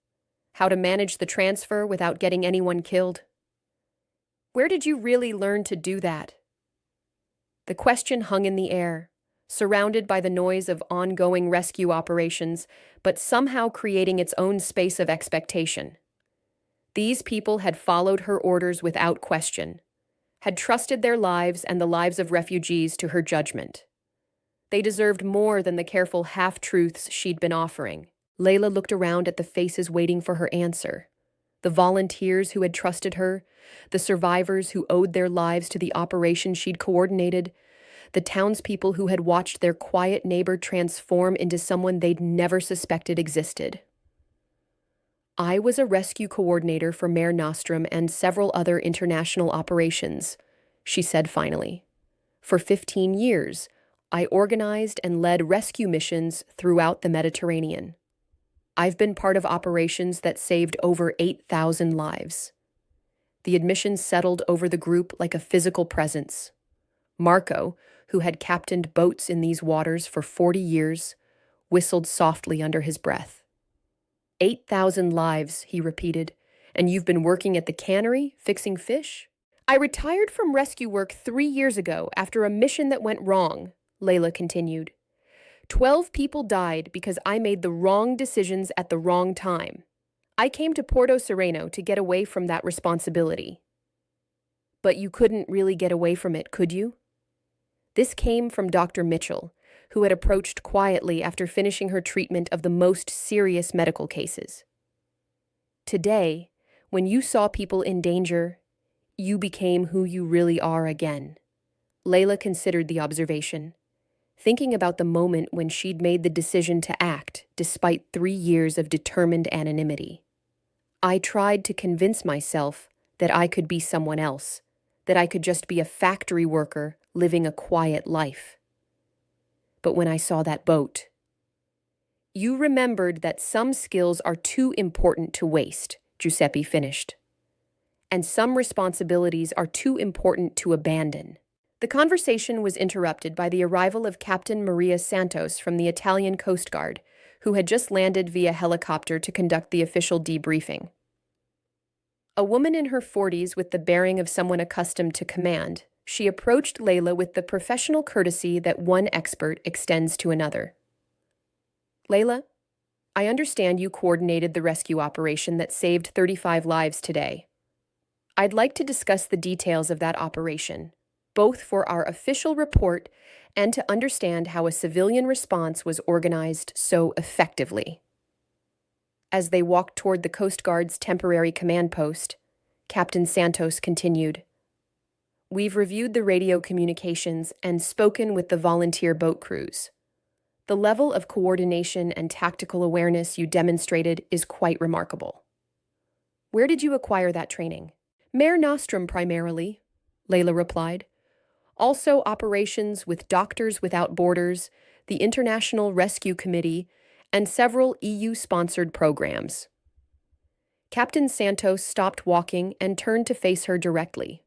how to manage the transfer without getting anyone killed. Where did you really learn to do that?" The question hung in the air, surrounded by the noise of ongoing rescue operations, but somehow creating its own space of expectation. These people had followed her orders without question, had trusted their lives and the lives of refugees to her judgment. They deserved more than the careful half-truths she'd been offering. Leila looked around at the faces waiting for her answer. The volunteers who had trusted her, the survivors who owed their lives to the operation she'd coordinated, the townspeople who had watched their quiet neighbor transform into someone they'd never suspected existed. "I was a rescue coordinator for Mare Nostrum and several other international operations," she said finally. "For 15 years, I organized and led rescue missions throughout the Mediterranean. I've been part of operations that saved over 8,000 lives." The admission settled over the group like a physical presence. Marco, who had captained boats in these waters for 40 years, whistled softly under his breath. "8,000 lives," he repeated, "and you've been working at the cannery, fixing fish?" "I retired from rescue work 3 years ago after a mission that went wrong," Leila continued. 12 people died because I made the wrong decisions at the wrong time. I came to Porto Sereno to get away from that responsibility." "But you couldn't really get away from it, could you?" This came from Dr. Mitchell, who had approached quietly after finishing her treatment of the most serious medical cases. "Today, when you saw people in danger, you became who you really are again." Leila considered the observation, thinking about the moment when she'd made the decision to act despite 3 years of determined anonymity. "I tried to convince myself that I could be someone else, that I could just be a factory worker living a quiet life. But when I saw that boat..." "You remembered that some skills are too important to waste," Giuseppe finished. "And some responsibilities are too important to abandon." The conversation was interrupted by the arrival of Captain Maria Santos from the Italian Coast Guard, who had just landed via helicopter to conduct the official debriefing. A woman in her 40s with the bearing of someone accustomed to command, she approached Leila with the professional courtesy that one expert extends to another. "Leila, I understand you coordinated the rescue operation that saved 35 lives today. I'd like to discuss the details of that operation, both for our official report and to understand how a civilian response was organized so effectively." As they walked toward the Coast Guard's temporary command post, Captain Santos continued, "We've reviewed the radio communications and spoken with the volunteer boat crews. The level of coordination and tactical awareness you demonstrated is quite remarkable. Where did you acquire that training?" "Mare Nostrum primarily," Leila replied. "Also operations with Doctors Without Borders, the International Rescue Committee, and several EU-sponsored programs." Captain Santos stopped walking and turned to face her directly.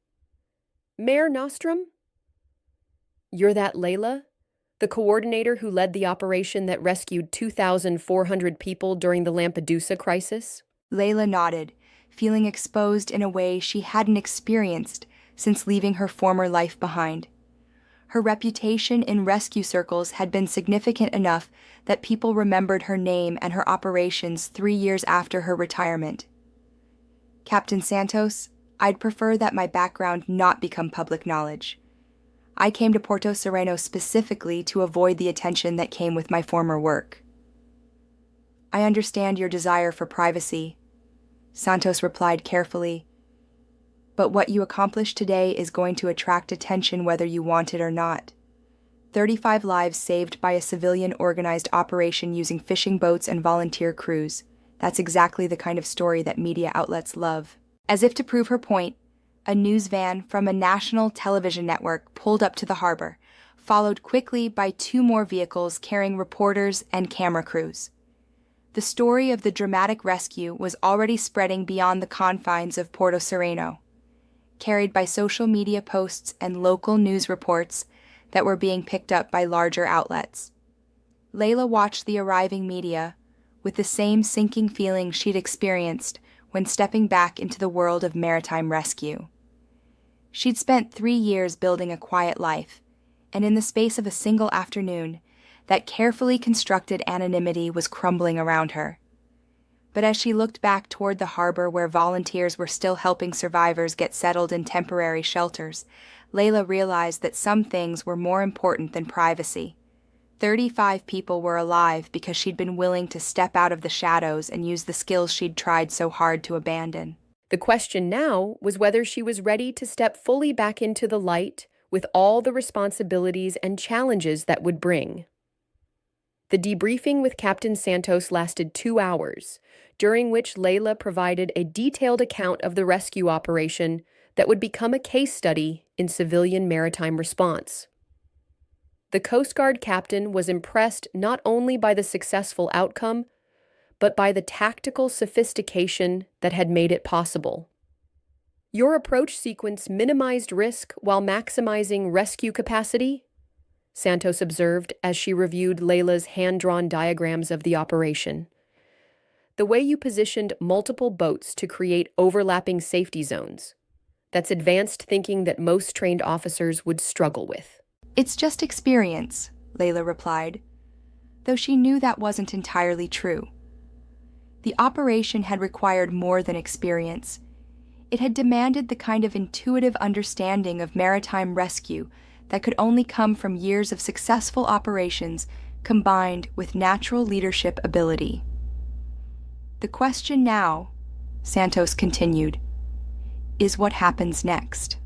"Mare Nostrum? You're that Leila, the coordinator who led the operation that rescued 2,400 people during the Lampedusa crisis?" Leila nodded, feeling exposed in a way she hadn't experienced since leaving her former life behind. Her reputation in rescue circles had been significant enough that people remembered her name and her operations 3 years after her retirement. Captain Santos, I'd prefer that my background not become public knowledge. I came to Porto Sereno specifically to avoid the attention that came with my former work. I understand your desire for privacy, Santos replied carefully, but what you accomplished today is going to attract attention whether you want it or not. 35 lives saved by a civilian organized operation using fishing boats and volunteer crews. That's exactly the kind of story that media outlets love. As if to prove her point, a news van from a national television network pulled up to the harbor, followed quickly by 2 more vehicles carrying reporters and camera crews. The story of the dramatic rescue was already spreading beyond the confines of Porto Sereno, carried by social media posts and local news reports that were being picked up by larger outlets. Leila watched the arriving media with the same sinking feeling she'd experienced when stepping back into the world of maritime rescue. She'd spent 3 years building a quiet life, and in the space of a single afternoon, that carefully constructed anonymity was crumbling around her. But as she looked back toward the harbor where volunteers were still helping survivors get settled in temporary shelters, Leila realized that some things were more important than privacy. 35 people were alive because she'd been willing to step out of the shadows and use the skills she'd tried so hard to abandon. The question now was whether she was ready to step fully back into the light with all the responsibilities and challenges that would bring. The debriefing with Captain Santos lasted 2 hours, during which Leila provided a detailed account of the rescue operation that would become a case study in civilian maritime response. The Coast Guard captain was impressed not only by the successful outcome, but by the tactical sophistication that had made it possible. Your approach sequence minimized risk while maximizing rescue capacity, Santos observed as she reviewed Leila's hand-drawn diagrams of the operation. The way you positioned multiple boats to create overlapping safety zones. That's advanced thinking that most trained officers would struggle with. It's just experience, Leila replied, though she knew that wasn't entirely true. The operation had required more than experience. It had demanded the kind of intuitive understanding of maritime rescue that could only come from years of successful operations combined with natural leadership ability. The question now, Santos continued, is what happens next.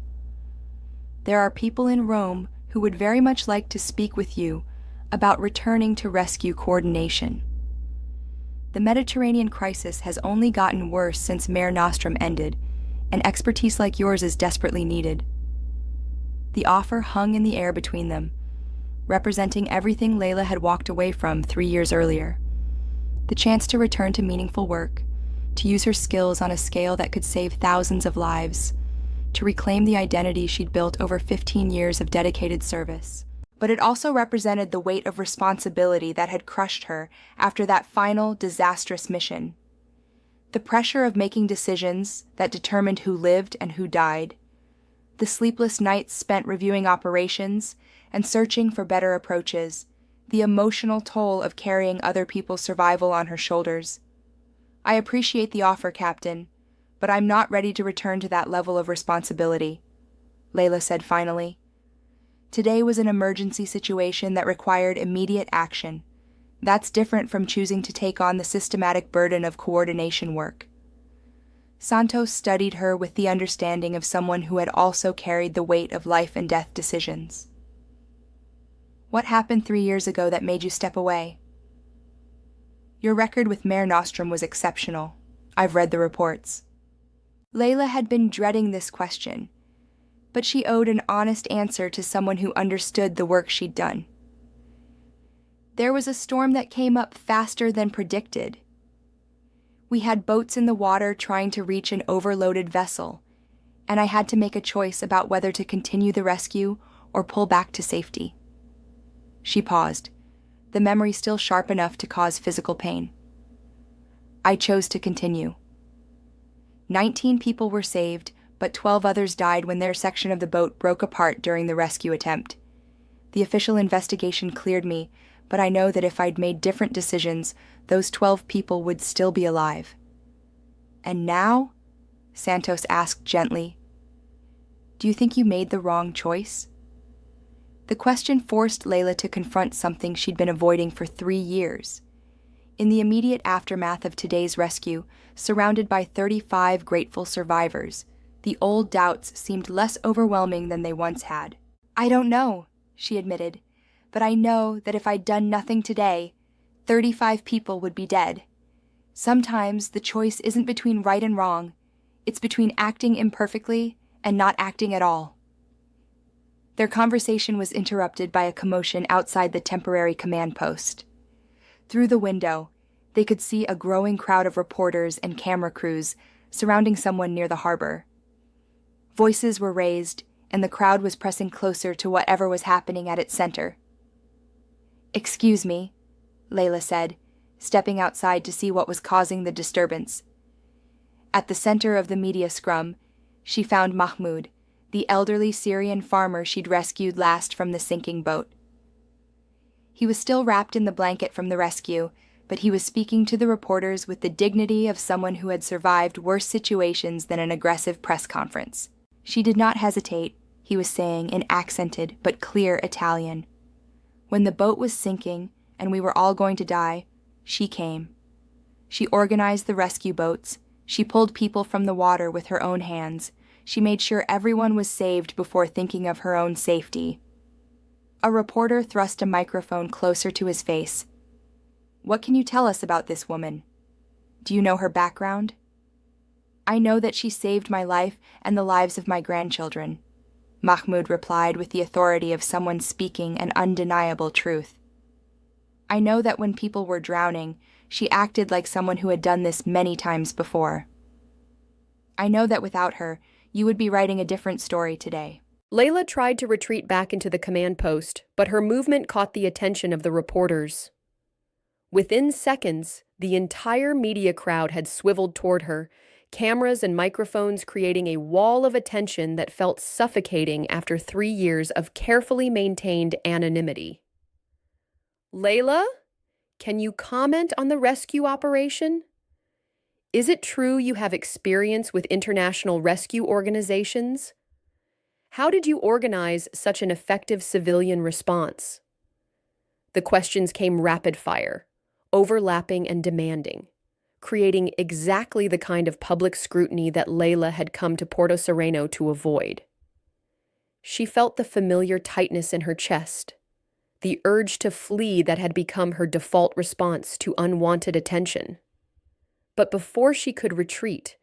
There are people in Rome who would very much like to speak with you about returning to rescue coordination. The Mediterranean crisis has only gotten worse since Mare Nostrum ended, and expertise like yours is desperately needed. The offer hung in the air between them, representing everything Leila had walked away from 3 years earlier. The chance to return to meaningful work, to use her skills on a scale that could save thousands of lives, to reclaim the identity she'd built over 15 years of dedicated service. But it also represented the weight of responsibility that had crushed her after that final, disastrous mission. The pressure of making decisions that determined who lived and who died. The sleepless nights spent reviewing operations and searching for better approaches. The emotional toll of carrying other people's survival on her shoulders. I appreciate the offer, Captain, but I'm not ready to return to that level of responsibility, Leila said finally. Today was an emergency situation that required immediate action. That's different from choosing to take on the systematic burden of coordination work. Santos studied her with the understanding of someone who had also carried the weight of life and death decisions. What happened 3 years ago that made you step away? Your record with Mare Nostrum was exceptional. I've read the reports. Leila had been dreading this question, but she owed an honest answer to someone who understood the work she'd done. There was a storm that came up faster than predicted. We had boats in the water trying to reach an overloaded vessel, and I had to make a choice about whether to continue the rescue or pull back to safety. She paused, the memory still sharp enough to cause physical pain. I chose to continue. 19 people were saved, but 12 others died when their section of the boat broke apart during the rescue attempt. The official investigation cleared me, but I know that if I'd made different decisions, those 12 people would still be alive. And now? Santos asked gently. Do you think you made the wrong choice? The question forced Leila to confront something she'd been avoiding for 3 years. In the immediate aftermath of today's rescue, surrounded by 35 grateful survivors, the old doubts seemed less overwhelming than they once had. I don't know, she admitted, but I know that if I'd done nothing today, 35 people would be dead. Sometimes the choice isn't between right and wrong, it's between acting imperfectly and not acting at all. Their conversation was interrupted by a commotion outside the temporary command post. Through the window, they could see a growing crowd of reporters and camera crews surrounding someone near the harbor. Voices were raised, and the crowd was pressing closer to whatever was happening at its center. Excuse me, Leila said, stepping outside to see what was causing the disturbance. At the center of the media scrum, she found Mahmoud, the elderly Syrian farmer she'd rescued last from the sinking boat. He was still wrapped in the blanket from the rescue, but he was speaking to the reporters with the dignity of someone who had survived worse situations than an aggressive press conference. She did not hesitate, he was saying in accented but clear Italian. When the boat was sinking and we were all going to die, she came. She organized the rescue boats. She pulled people from the water with her own hands. She made sure everyone was saved before thinking of her own safety. A reporter thrust a microphone closer to his face. What can you tell us about this woman? Do you know her background? I know that she saved my life and the lives of my grandchildren, Mahmoud replied with the authority of someone speaking an undeniable truth. I know that when people were drowning, she acted like someone who had done this many times before. I know that without her, you would be writing a different story today. Leila tried to retreat back into the command post, but her movement caught the attention of the reporters. Within seconds, the entire media crowd had swiveled toward her, cameras and microphones creating a wall of attention that felt suffocating after 3 years of carefully maintained anonymity. Leila, can you comment on the rescue operation? Is it true you have experience with international rescue organizations? How did you organize such an effective civilian response? The questions came rapid fire, overlapping and demanding, creating exactly the kind of public scrutiny that Leila had come to Porto Sereno to avoid. She felt the familiar tightness in her chest, the urge to flee that had become her default response to unwanted attention. But before she could retreat,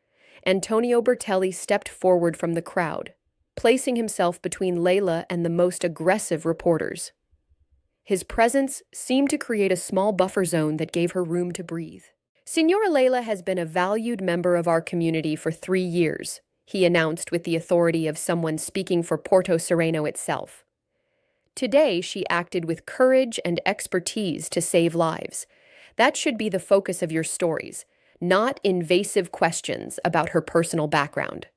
Antonio Bertelli stepped forward from the crowd, placing himself between Leila and the most aggressive reporters. His presence seemed to create a small buffer zone that gave her room to breathe. Signora Leila has been a valued member of our community for 3 years, he announced with the authority of someone speaking for Porto Sereno itself. Today, she acted with courage and expertise to save lives. That should be the focus of your stories, not invasive questions about her personal background.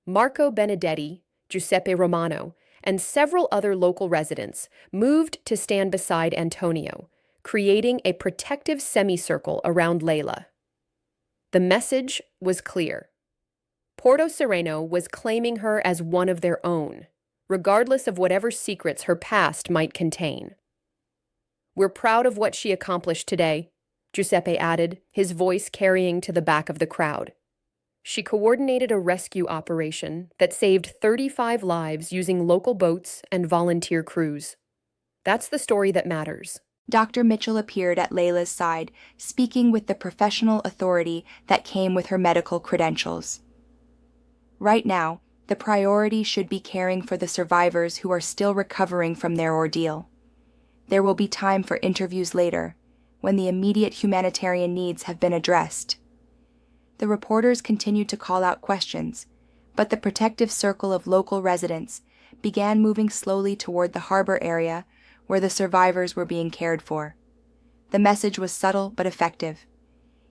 Marco Benedetti, Giuseppe Romano, and several other local residents moved to stand beside Antonio, creating a protective semicircle around Leila. The message was clear. Porto Sereno was claiming her as one of their own, regardless of whatever secrets her past might contain. We're proud of what she accomplished today, Giuseppe added, his voice carrying to the back of the crowd. She coordinated a rescue operation that saved 35 lives using local boats and volunteer crews. That's the story that matters. Dr. Mitchell appeared at Leila's side, speaking with the professional authority that came with her medical credentials. Right now, the priority should be caring for the survivors who are still recovering from their ordeal. There will be time for interviews later, when the immediate humanitarian needs have been addressed. The reporters continued to call out questions, but the protective circle of local residents began moving slowly toward the harbor area where the survivors were being cared for. The message was subtle but effective.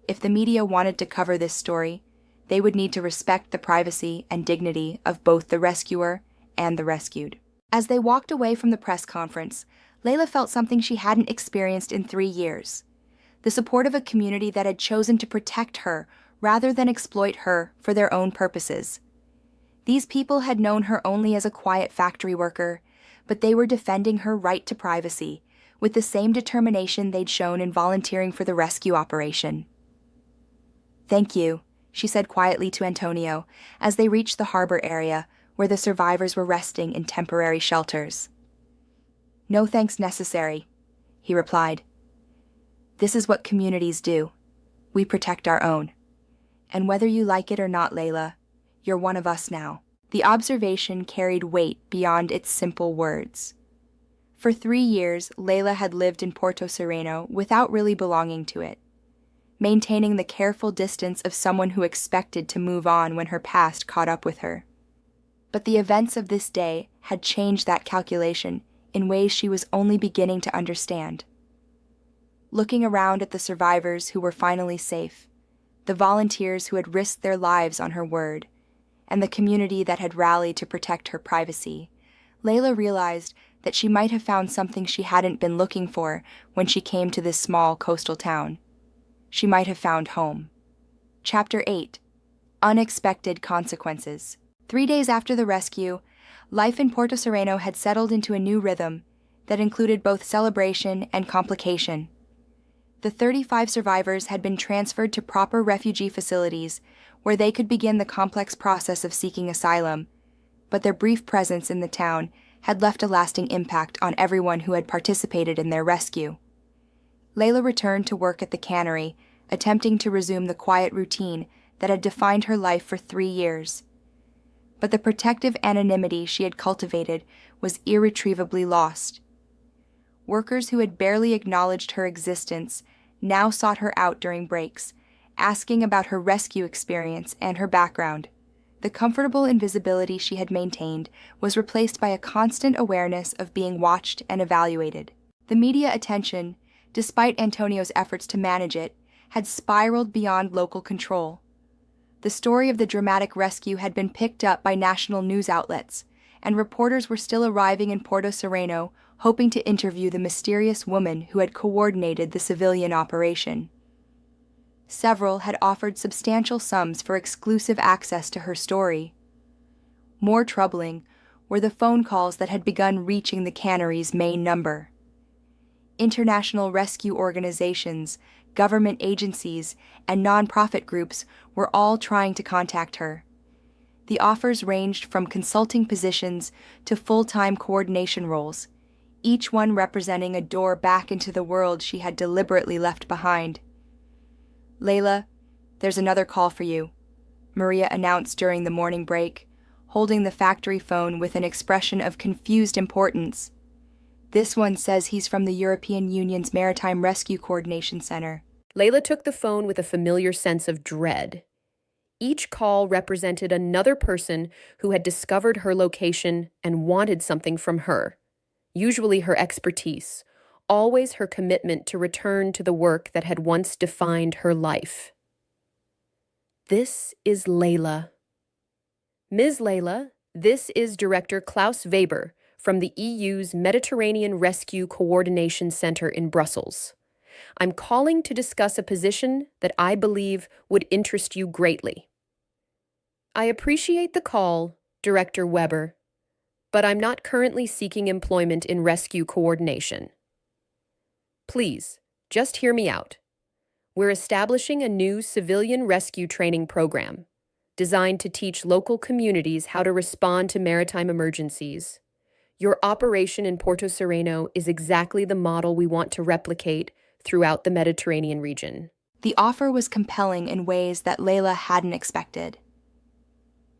If the media wanted to cover this story, they would need to respect the privacy and dignity of both the rescuer and the rescued. As they walked away from the press conference, Leila felt something she hadn't experienced in 3 years: the support of a community that had chosen to protect her rather than exploit her for their own purposes. These people had known her only as a quiet factory worker, but they were defending her right to privacy with the same determination they'd shown in volunteering for the rescue operation. "Thank you," she said quietly to Antonio as they reached the harbor area where the survivors were resting in temporary shelters. "No thanks necessary," he replied. "This is what communities do. We protect our own. And whether you like it or not, Leila, you're one of us now." The observation carried weight beyond its simple words. For 3 years, Leila had lived in Porto Sereno without really belonging to it, maintaining the careful distance of someone who expected to move on when her past caught up with her. But the events of this day had changed that calculation in ways she was only beginning to understand. Looking around at the survivors who were finally safe, the volunteers who had risked their lives on her word, and the community that had rallied to protect her privacy, Leila realized that she might have found something she hadn't been looking for when she came to this small coastal town. She might have found home. Chapter 8: Unexpected Consequences. 3 days after the rescue, life in Porto Sereno had settled into a new rhythm that included both celebration and complication. The 35 survivors had been transferred to proper refugee facilities where they could begin the complex process of seeking asylum, but their brief presence in the town had left a lasting impact on everyone who had participated in their rescue. Leila returned to work at the cannery, attempting to resume the quiet routine that had defined her life for 3 years. But the protective anonymity she had cultivated was irretrievably lost. Workers who had barely acknowledged her existence now sought her out during breaks, asking about her rescue experience and her background. The comfortable invisibility she had maintained was replaced by a constant awareness of being watched and evaluated. The media attention, despite Antonio's efforts to manage it, had spiraled beyond local control. The story of the dramatic rescue had been picked up by national news outlets, and reporters were still arriving in Porto Sereno, hoping to interview the mysterious woman who had coordinated the civilian operation. Several had offered substantial sums for exclusive access to her story. More troubling were the phone calls that had begun reaching the cannery's main number. International rescue organizations, government agencies, and nonprofit groups were all trying to contact her. The offers ranged from consulting positions to full-time coordination roles, each one representing a door back into the world she had deliberately left behind. "Leila, there's another call for you," Maria announced during the morning break, holding the factory phone with an expression of confused importance. "This one says he's from the European Union's Maritime Rescue Coordination Center." Leila took the phone with a familiar sense of dread. Each call represented another person who had discovered her location and wanted something from her, usually her expertise, always her commitment to return to the work that had once defined her life. "This is Leila." "Ms. Leila, this is Director Klaus Weber from the EU's Mediterranean Rescue Coordination Center in Brussels. I'm calling to discuss a position that I believe would interest you greatly." "I appreciate the call, Director Weber, but I'm not currently seeking employment in rescue coordination. Please, just hear me out. We're establishing a new civilian rescue training program designed to teach local communities how to respond to maritime emergencies. Your operation in Porto Sereno is exactly the model we want to replicate throughout the Mediterranean region." The offer was compelling in ways that Leila hadn't expected.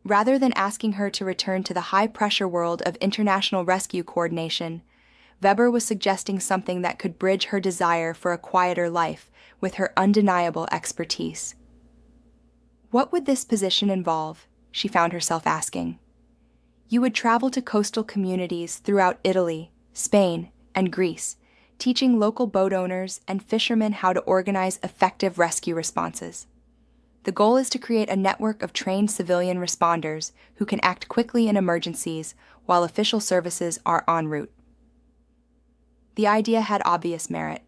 Rather than asking her to return to the high-pressure world of international rescue coordination, Weber was suggesting something that could bridge her desire for a quieter life with her undeniable expertise. What would this position involve? She found herself asking. You would travel to coastal communities throughout Italy, Spain, and Greece, teaching local boat owners and fishermen how to organize effective rescue responses. The goal is to create a network of trained civilian responders who can act quickly in emergencies while official services are en route. The idea had obvious merit.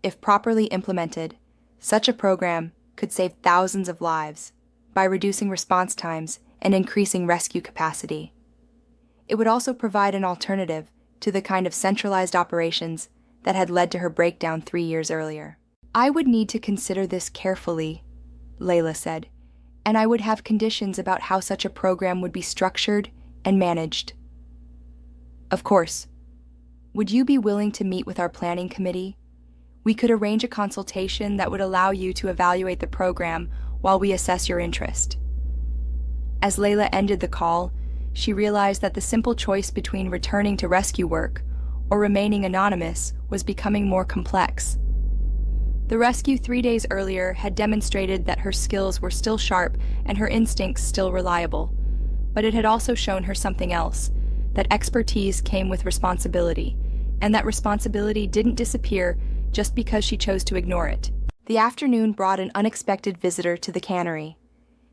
If properly implemented, such a program could save thousands of lives by reducing response times and increasing rescue capacity. It would also provide an alternative to the kind of centralized operations that had led to her breakdown 3 years earlier. I would need to consider this carefully, Leila said, and I would have conditions about how such a program would be structured and managed. Of course. Would you be willing to meet with our planning committee? We could arrange a consultation that would allow you to evaluate the program while we assess your interest. As Leila ended the call, she realized that the simple choice between returning to rescue work or remaining anonymous was becoming more complex. The rescue 3 days earlier had demonstrated that her skills were still sharp and her instincts still reliable, but it had also shown her something else, that expertise came with responsibility, and that responsibility didn't disappear just because she chose to ignore it. The afternoon brought an unexpected visitor to the cannery.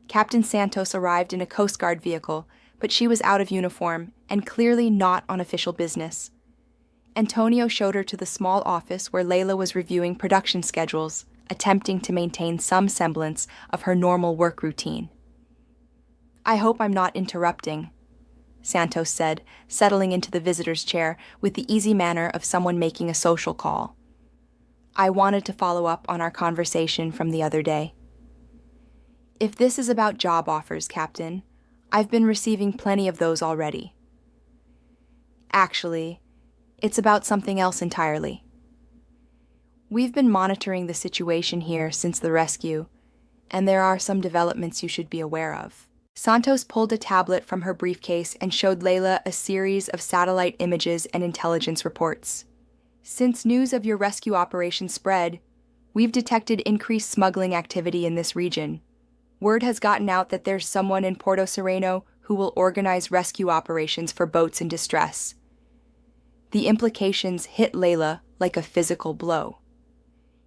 Captain Santos arrived in a Coast Guard vehicle, but she was out of uniform and clearly not on official business. Antonio showed her to the small office where Leila was reviewing production schedules, attempting to maintain some semblance of her normal work routine. "I hope I'm not interrupting," Santos said, settling into the visitor's chair with the easy manner of someone making a social call. "I wanted to follow up on our conversation from the other day." "If this is about job offers, Captain, I've been receiving plenty of those already." "Actually, it's about something else entirely. We've been monitoring the situation here since the rescue, and there are some developments you should be aware of." Santos pulled a tablet from her briefcase and showed Leila a series of satellite images and intelligence reports. "Since news of your rescue operation spread, we've detected increased smuggling activity in this region. Word has gotten out that there's someone in Porto Sereno who will organize rescue operations for boats in distress." The implications hit Leila like a physical blow.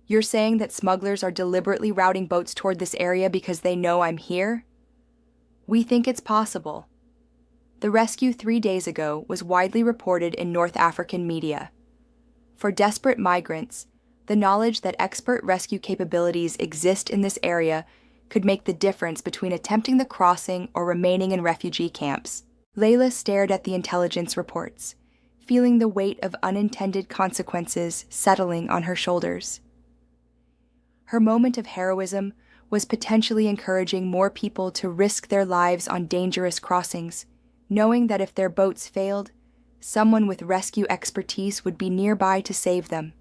"You're saying that smugglers are deliberately routing boats toward this area because they know I'm here?" "We think it's possible." The rescue 3 days ago was widely reported in North African media. For desperate migrants, the knowledge that expert rescue capabilities exist in this area could make the difference between attempting the crossing or remaining in refugee camps. Leila stared at the intelligence reports, feeling the weight of unintended consequences settling on her shoulders. Her moment of heroism was potentially encouraging more people to risk their lives on dangerous crossings, knowing that if their boats failed, someone with rescue expertise would be nearby to save them.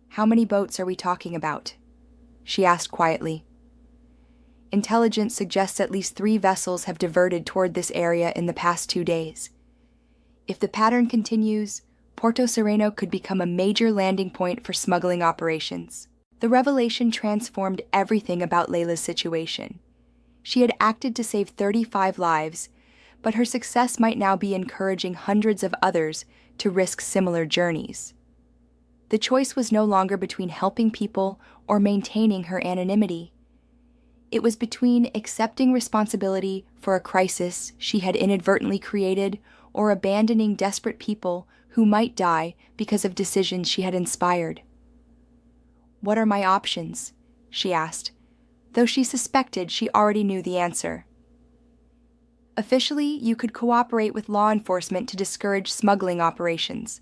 "How many boats are we talking about?" she asked quietly. "Intelligence suggests at least 3 vessels have diverted toward this area in the past 2 days. If the pattern continues, Porto Sereno could become a major landing point for smuggling operations." The revelation transformed everything about Leila's situation. She had acted to save 35 lives, but her success might now be encouraging hundreds of others to risk similar journeys. The choice was no longer between helping people or maintaining her anonymity. It was between accepting responsibility for a crisis she had inadvertently created or abandoning desperate people who might die because of decisions she had inspired. "What are my options?" she asked, though she suspected she already knew the answer. "Officially, you could cooperate with law enforcement to discourage smuggling operations.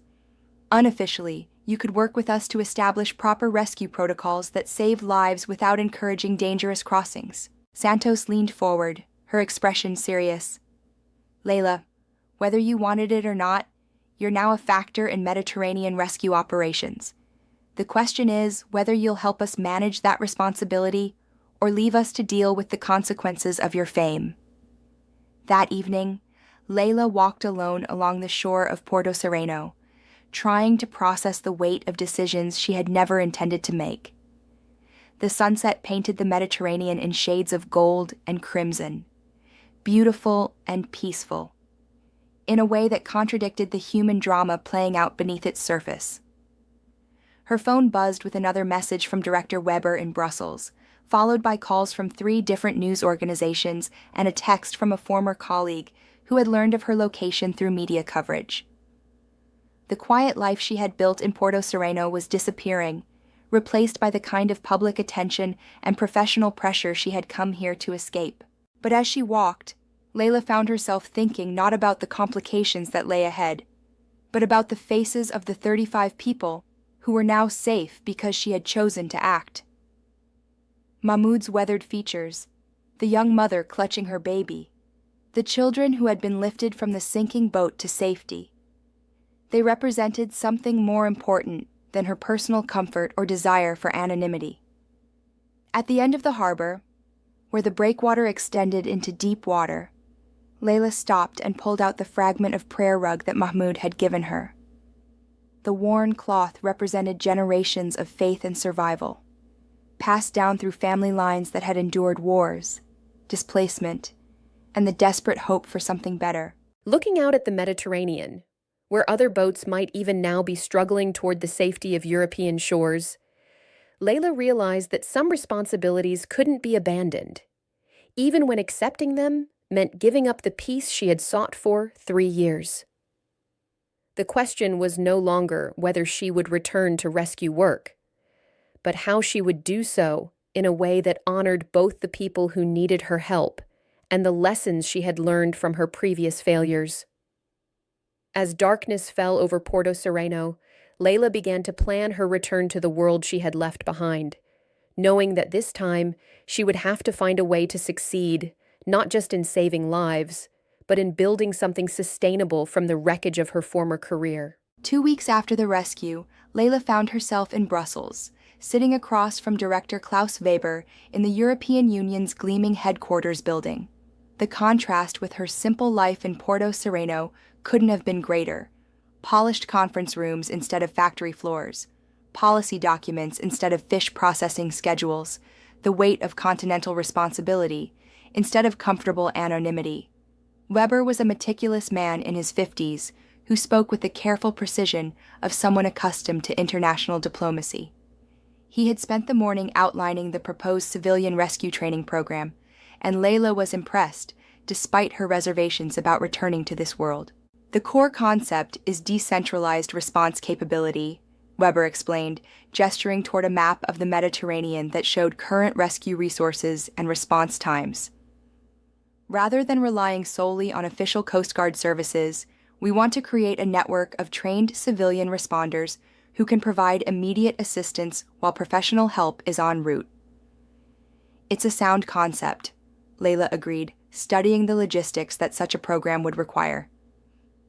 Unofficially, you could work with us to establish proper rescue protocols that save lives without encouraging dangerous crossings." Santos leaned forward, her expression serious. "Leila, whether you wanted it or not, you're now a factor in Mediterranean rescue operations. The question is whether you'll help us manage that responsibility or leave us to deal with the consequences of your fame." That evening, Leila walked alone along the shore of Porto Sereno, trying to process the weight of decisions she had never intended to make. The sunset painted the Mediterranean in shades of gold and crimson, beautiful and peaceful, in a way that contradicted the human drama playing out beneath its surface. Her phone buzzed with another message from Director Weber in Brussels, followed by calls from 3 different news organizations and a text from a former colleague who had learned of her location through media coverage. The quiet life she had built in Porto Sereno was disappearing, replaced by the kind of public attention and professional pressure she had come here to escape. But as she walked, Leila found herself thinking not about the complications that lay ahead, but about the faces of the 35 people who were now safe because she had chosen to act. Mahmoud's weathered features, the young mother clutching her baby, the children who had been lifted from the sinking boat to safety. They represented something more important than her personal comfort or desire for anonymity. At the end of the harbor, where the breakwater extended into deep water, Leila stopped and pulled out the fragment of prayer rug that Mahmoud had given her. The worn cloth represented generations of faith and survival, passed down through family lines that had endured wars, displacement, and the desperate hope for something better. Looking out at the Mediterranean, where other boats might even now be struggling toward the safety of European shores, Leila realized that some responsibilities couldn't be abandoned, even when accepting them meant giving up the peace she had sought for 3 years. The question was no longer whether she would return to rescue work, but how she would do so in a way that honored both the people who needed her help and the lessons she had learned from her previous failures. As darkness fell over Porto Sereno, Leila began to plan her return to the world she had left behind, knowing that this time she would have to find a way to succeed, not just in saving lives, but in building something sustainable from the wreckage of her former career. 2 weeks after the rescue, Leila found herself in Brussels, sitting across from Director Klaus Weber in the European Union's gleaming headquarters building. The contrast with her simple life in Porto Sereno couldn't have been greater. Polished conference rooms instead of factory floors, policy documents instead of fish processing schedules, the weight of continental responsibility instead of comfortable anonymity. Weber was a meticulous man in his 50s who spoke with the careful precision of someone accustomed to international diplomacy. He had spent the morning outlining the proposed civilian rescue training program, and Leila was impressed, despite her reservations about returning to this world. The core concept is decentralized response capability, Weber explained, gesturing toward a map of the Mediterranean that showed current rescue resources and response times. Rather than relying solely on official Coast Guard services, we want to create a network of trained civilian responders who can provide immediate assistance while professional help is en route. It's a sound concept, Leila agreed, studying the logistics that such a program would require.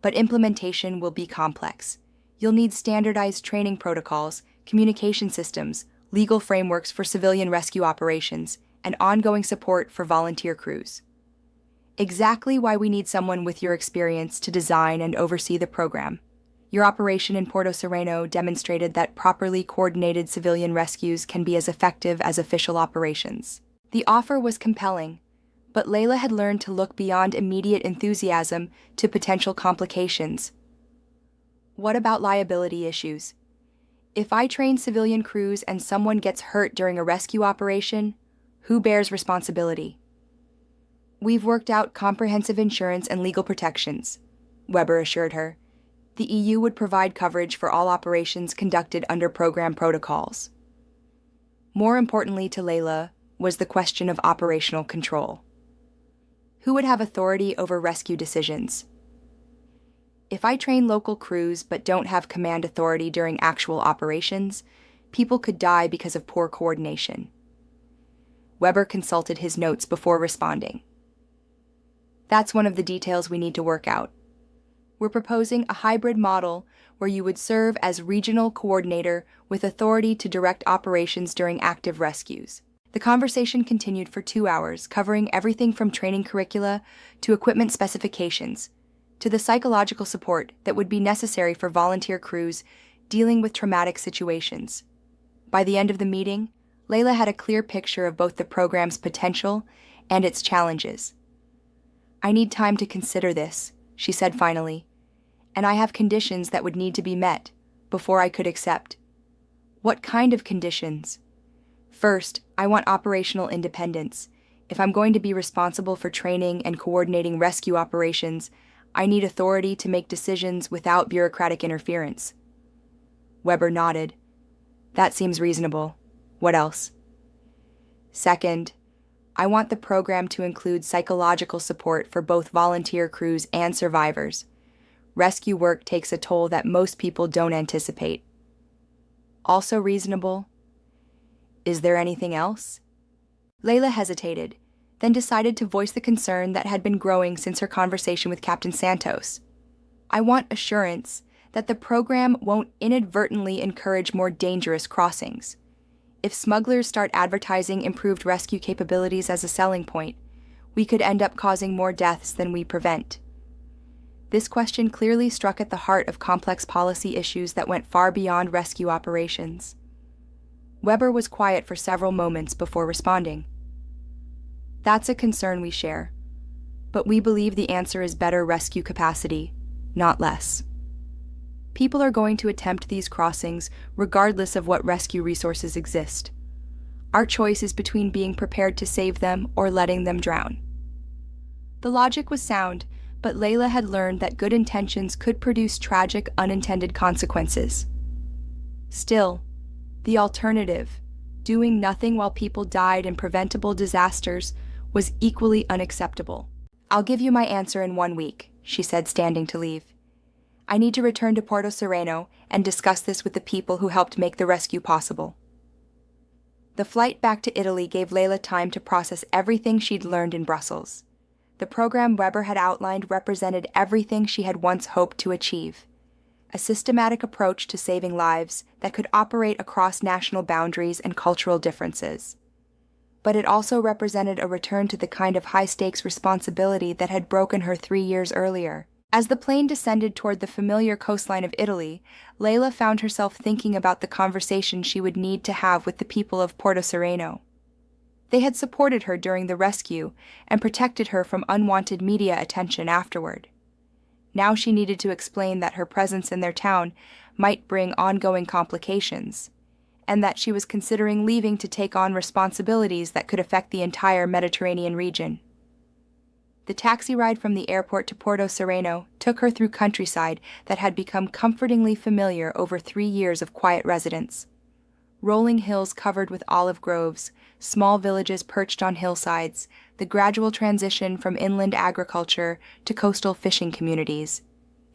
But implementation will be complex. You'll need standardized training protocols, communication systems, legal frameworks for civilian rescue operations, and ongoing support for volunteer crews. Exactly why we need someone with your experience to design and oversee the program. Your operation in Porto Sereno demonstrated that properly coordinated civilian rescues can be as effective as official operations. The offer was compelling, but Leila had learned to look beyond immediate enthusiasm to potential complications. What about liability issues? If I train civilian crews and someone gets hurt during a rescue operation, who bears responsibility? We've worked out comprehensive insurance and legal protections, Weber assured her. The EU would provide coverage for all operations conducted under program protocols. More importantly to Leila was the question of operational control. Who would have authority over rescue decisions? If I train local crews but don't have command authority during actual operations, people could die because of poor coordination. Weber consulted his notes before responding. That's one of the details we need to work out. We're proposing a hybrid model where you would serve as regional coordinator with authority to direct operations during active rescues. The conversation continued for 2 hours, covering everything from training curricula to equipment specifications, to the psychological support that would be necessary for volunteer crews dealing with traumatic situations. By the end of the meeting, Leila had a clear picture of both the program's potential and its challenges. I need time to consider this, she said finally, and I have conditions that would need to be met before I could accept. What kind of conditions? First, I want operational independence. If I'm going to be responsible for training and coordinating rescue operations, I need authority to make decisions without bureaucratic interference. Weber nodded. That seems reasonable. What else? Second, I want the program to include psychological support for both volunteer crews and survivors. Rescue work takes a toll that most people don't anticipate. Also reasonable. Is there anything else? Leila hesitated, then decided to voice the concern that had been growing since her conversation with Captain Santos. I want assurance that the program won't inadvertently encourage more dangerous crossings. If smugglers start advertising improved rescue capabilities as a selling point, we could end up causing more deaths than we prevent. This question clearly struck at the heart of complex policy issues that went far beyond rescue operations. Weber was quiet for several moments before responding. That's a concern we share, but we believe the answer is better rescue capacity, not less. People are going to attempt these crossings regardless of what rescue resources exist. Our choice is between being prepared to save them or letting them drown. The logic was sound, but Leila had learned that good intentions could produce tragic unintended consequences. Still, the alternative, doing nothing while people died in preventable disasters, was equally unacceptable. I'll give you my answer in 1 week, she said, standing to leave. I need to return to Porto Sereno and discuss this with the people who helped make the rescue possible. The flight back to Italy gave Leila time to process everything she'd learned in Brussels. The program Weber had outlined represented everything she had once hoped to achieve: a systematic approach to saving lives that could operate across national boundaries and cultural differences. But it also represented a return to the kind of high-stakes responsibility that had broken her 3 years earlier. As the plane descended toward the familiar coastline of Italy, Leila found herself thinking about the conversation she would need to have with the people of Porto Sereno. They had supported her during the rescue and protected her from unwanted media attention afterward. Now she needed to explain that her presence in their town might bring ongoing complications, and that she was considering leaving to take on responsibilities that could affect the entire Mediterranean region. The taxi ride from the airport to Porto Sereno took her through countryside that had become comfortingly familiar over 3 years of quiet residence. Rolling hills covered with olive groves, small villages perched on hillsides, the gradual transition from inland agriculture to coastal fishing communities.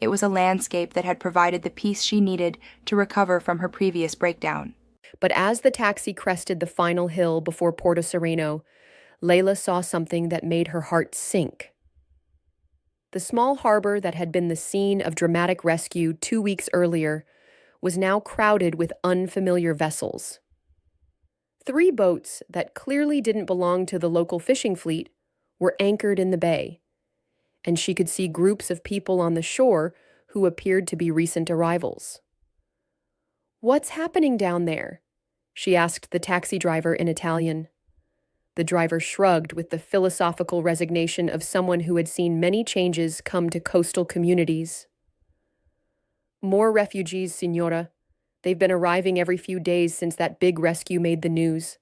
It was a landscape that had provided the peace she needed to recover from her previous breakdown. But as the taxi crested the final hill before Porto Sereno, Leila saw something that made her heart sink. The small harbor that had been the scene of dramatic rescue 2 weeks earlier was now crowded with unfamiliar vessels. 3 boats that clearly didn't belong to the local fishing fleet were anchored in the bay, and she could see groups of people on the shore who appeared to be recent arrivals. "What's happening down there?" she asked the taxi driver in Italian. The driver shrugged with the philosophical resignation of someone who had seen many changes come to coastal communities. "More refugees, signora. They've been arriving every few days since that big rescue made the news.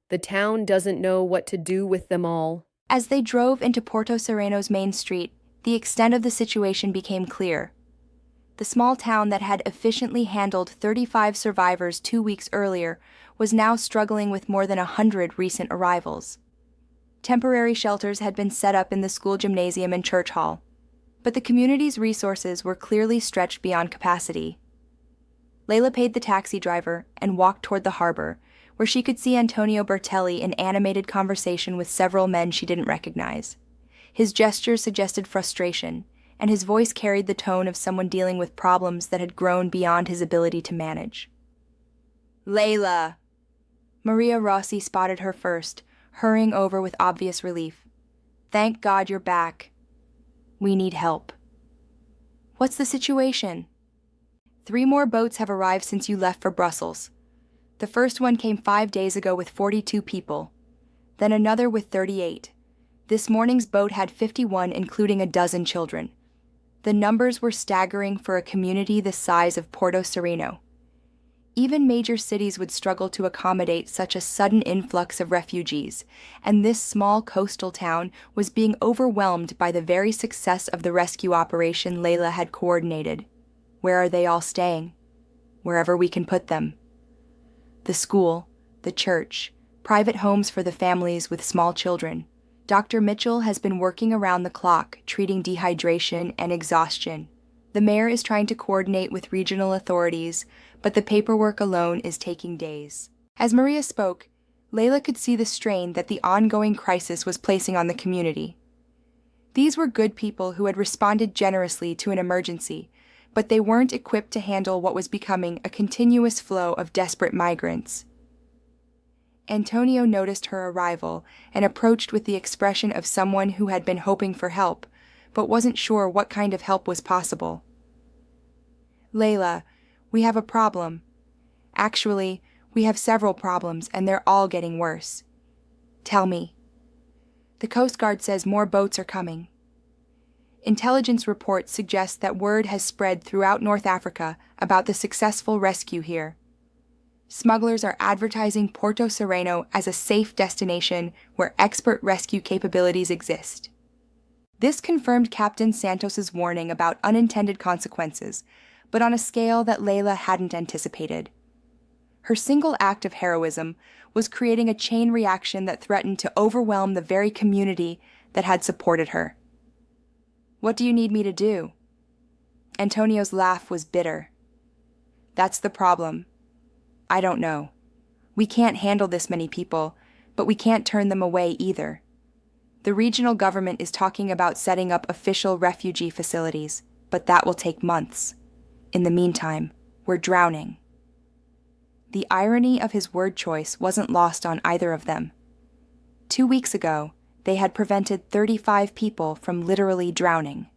The town doesn't know what to do with them all." As they drove into Porto Sereno's main street, the extent of the situation became clear. The small town that had efficiently handled 35 survivors 2 weeks earlier was now struggling with more than 100 recent arrivals. Temporary shelters had been set up in the school gymnasium and church hall, but the community's resources were clearly stretched beyond capacity. Leila paid the taxi driver and walked toward the harbor, where she could see Antonio Bertelli in animated conversation with several men she didn't recognize. His gestures suggested frustration, and his voice carried the tone of someone dealing with problems that had grown beyond his ability to manage. "Leila!" Maria Rossi spotted her first, hurrying over with obvious relief. "Thank God you're back. We need help." "What's the situation?" 3 more boats have arrived since you left for Brussels. The first one came 5 days ago with 42 people, then another with 38. This morning's boat had 51, including a dozen children. The numbers were staggering for a community the size of Porto Sereno. Even major cities would struggle to accommodate such a sudden influx of refugees, and this small coastal town was being overwhelmed by the very success of the rescue operation Leila had coordinated. Where are they all staying? Wherever we can put them. The school, the church, private homes for the families with small children. Dr. Mitchell has been working around the clock treating dehydration and exhaustion. The mayor is trying to coordinate with regional authorities, but the paperwork alone is taking days. As Maria spoke, Leila could see the strain that the ongoing crisis was placing on the community. These were good people who had responded generously to an emergency, but they weren't equipped to handle what was becoming a continuous flow of desperate migrants. Antonio noticed her arrival and approached with the expression of someone who had been hoping for help, but wasn't sure what kind of help was possible. "Leila, we have a problem. Actually, we have several problems, and they're all getting worse. Tell me." "The Coast Guard says more boats are coming. Intelligence reports suggest that word has spread throughout North Africa about the successful rescue here. Smugglers are advertising Porto Sereno as a safe destination where expert rescue capabilities exist." This confirmed Captain Santos's warning about unintended consequences, but on a scale that Leila hadn't anticipated. Her single act of heroism was creating a chain reaction that threatened to overwhelm the very community that had supported her. "What do you need me to do?" Antonio's laugh was bitter. "That's the problem. I don't know. We can't handle this many people, but we can't turn them away either. The regional government is talking about setting up official refugee facilities, but that will take months. In the meantime, we're drowning." The irony of his word choice wasn't lost on either of them. 2 weeks ago, they had prevented 35 people from literally drowning.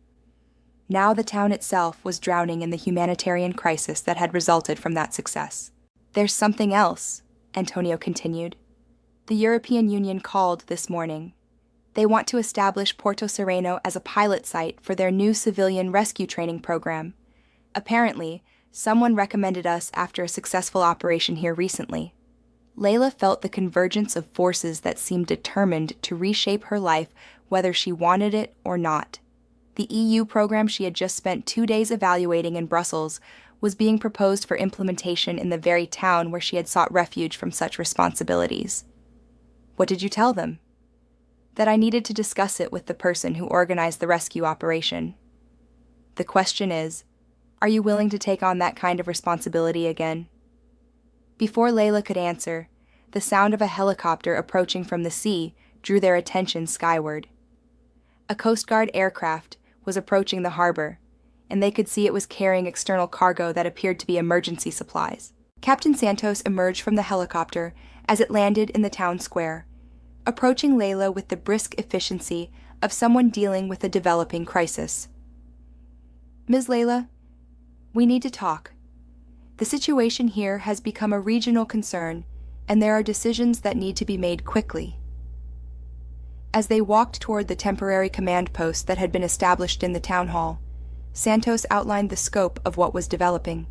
Now the town itself was drowning in the humanitarian crisis that had resulted from that success. "There's something else," Antonio continued. "The European Union called this morning. They want to establish Porto Sereno as a pilot site for their new civilian rescue training program. Apparently, someone recommended us after a successful operation here recently." Leila felt the convergence of forces that seemed determined to reshape her life whether she wanted it or not. The EU program she had just spent 2 days evaluating in Brussels was being proposed for implementation in the very town where she had sought refuge from such responsibilities. "What did you tell them?" "That I needed to discuss it with the person who organized the rescue operation. The question is, are you willing to take on that kind of responsibility again?" Before Leila could answer, the sound of a helicopter approaching from the sea drew their attention skyward. A Coast Guard aircraft was approaching the harbor, and they could see it was carrying external cargo that appeared to be emergency supplies. Captain Santos emerged from the helicopter as it landed in the town square, approaching Leila with the brisk efficiency of someone dealing with a developing crisis. "Ms. Leila, we need to talk. The situation here has become a regional concern, and there are decisions that need to be made quickly." As they walked toward the temporary command post that had been established in the town hall, Santos outlined the scope of what was developing.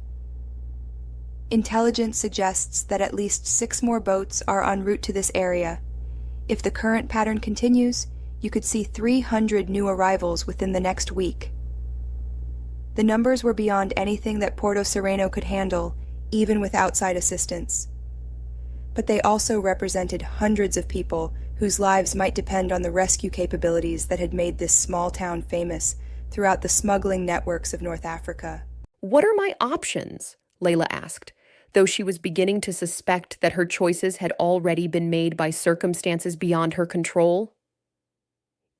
"Intelligence suggests that at least 6 more boats are en route to this area. If the current pattern continues, you could see 300 new arrivals within the next week." The numbers were beyond anything that Porto Sereno could handle, even with outside assistance. But they also represented hundreds of people whose lives might depend on the rescue capabilities that had made this small town famous throughout the smuggling networks of North Africa. "What are my options?" Leila asked, though she was beginning to suspect that her choices had already been made by circumstances beyond her control.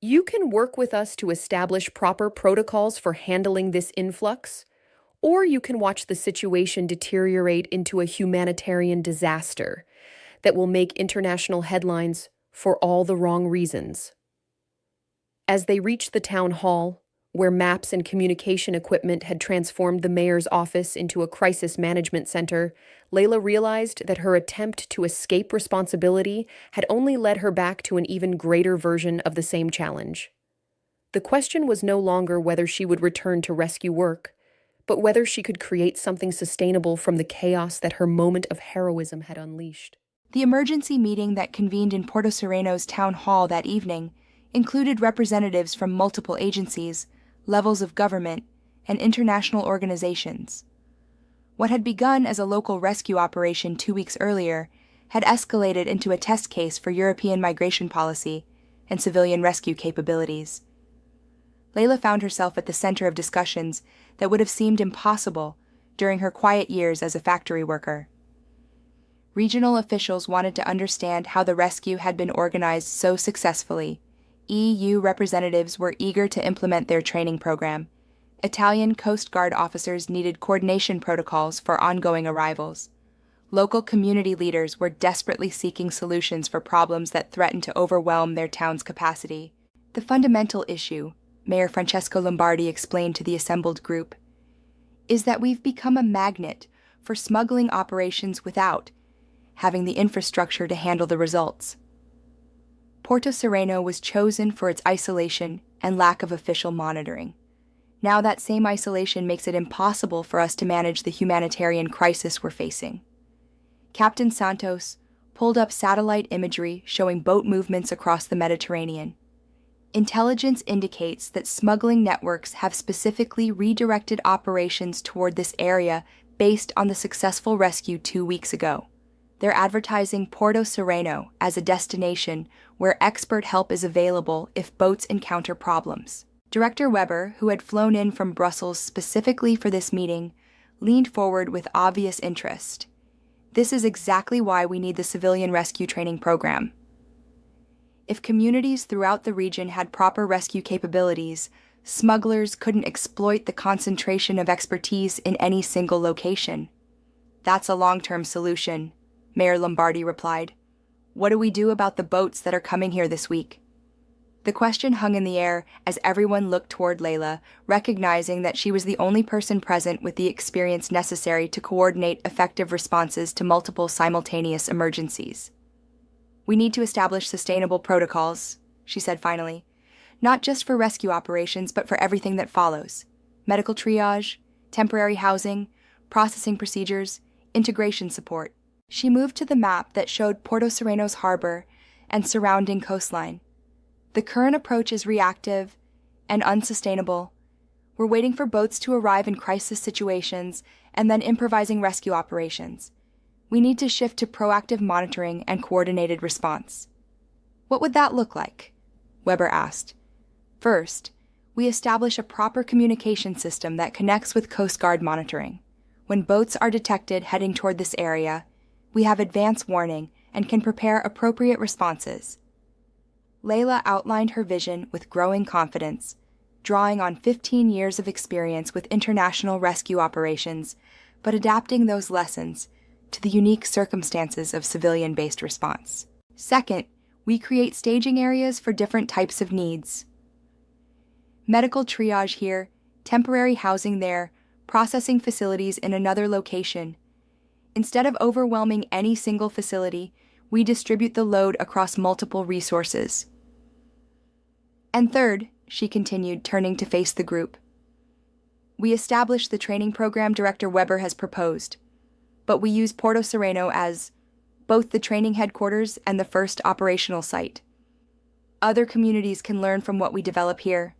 "You can work with us to establish proper protocols for handling this influx, or you can watch the situation deteriorate into a humanitarian disaster that will make international headlines for all the wrong reasons." As they reached the town hall, where maps and communication equipment had transformed the mayor's office into a crisis management center, Leila realized that her attempt to escape responsibility had only led her back to an even greater version of the same challenge. The question was no longer whether she would return to rescue work, but whether she could create something sustainable from the chaos that her moment of heroism had unleashed. The emergency meeting that convened in Porto Sereno's town hall that evening included representatives from multiple agencies, levels of government, and international organizations. What had begun as a local rescue operation 2 weeks earlier had escalated into a test case for European migration policy and civilian rescue capabilities. Leila found herself at the center of discussions that would have seemed impossible during her quiet years as a factory worker. Regional officials wanted to understand how the rescue had been organized so successfully. EU representatives were eager to implement their training program. Italian Coast Guard officers needed coordination protocols for ongoing arrivals. Local community leaders were desperately seeking solutions for problems that threatened to overwhelm their town's capacity. The fundamental issue, Mayor Francesco Lombardi explained to the assembled group, is that we've become a magnet for smuggling operations without having the infrastructure to handle the results. Porto Sereno was chosen for its isolation and lack of official monitoring. Now that same isolation makes it impossible for us to manage the humanitarian crisis we're facing. Captain Santos pulled up satellite imagery showing boat movements across the Mediterranean. Intelligence indicates that smuggling networks have specifically redirected operations toward this area based on the successful rescue 2 weeks ago. They're advertising Porto Sereno as a destination where expert help is available if boats encounter problems. Director Weber, who had flown in from Brussels specifically for this meeting, leaned forward with obvious interest. This is exactly why we need the civilian rescue training program. If communities throughout the region had proper rescue capabilities, smugglers couldn't exploit the concentration of expertise in any single location. That's a long-term solution, Mayor Lombardi replied. What do we do about the boats that are coming here this week? The question hung in the air as everyone looked toward Leila, recognizing that she was the only person present with the experience necessary to coordinate effective responses to multiple simultaneous emergencies. We need to establish sustainable protocols, she said finally, not just for rescue operations, but for everything that follows: medical triage, temporary housing, processing procedures, integration support. She moved to the map that showed Porto Sereno's harbor and surrounding coastline. The current approach is reactive and unsustainable. We're waiting for boats to arrive in crisis situations and then improvising rescue operations. We need to shift to proactive monitoring and coordinated response. What would that look like? Weber asked. First, we establish a proper communication system that connects with Coast Guard monitoring. When boats are detected heading toward this area, we have advance warning and can prepare appropriate responses. Leila outlined her vision with growing confidence, drawing on 15 years of experience with international rescue operations, but adapting those lessons to the unique circumstances of civilian-based response. Second, we create staging areas for different types of needs. Medical triage here, temporary housing there, processing facilities in another location. Instead of overwhelming any single facility, we distribute the load across multiple resources. And third, she continued, turning to face the group, we establish the training program Director Weber has proposed, but we use Porto Sereno as both the training headquarters and the first operational site. Other communities can learn from what we develop here,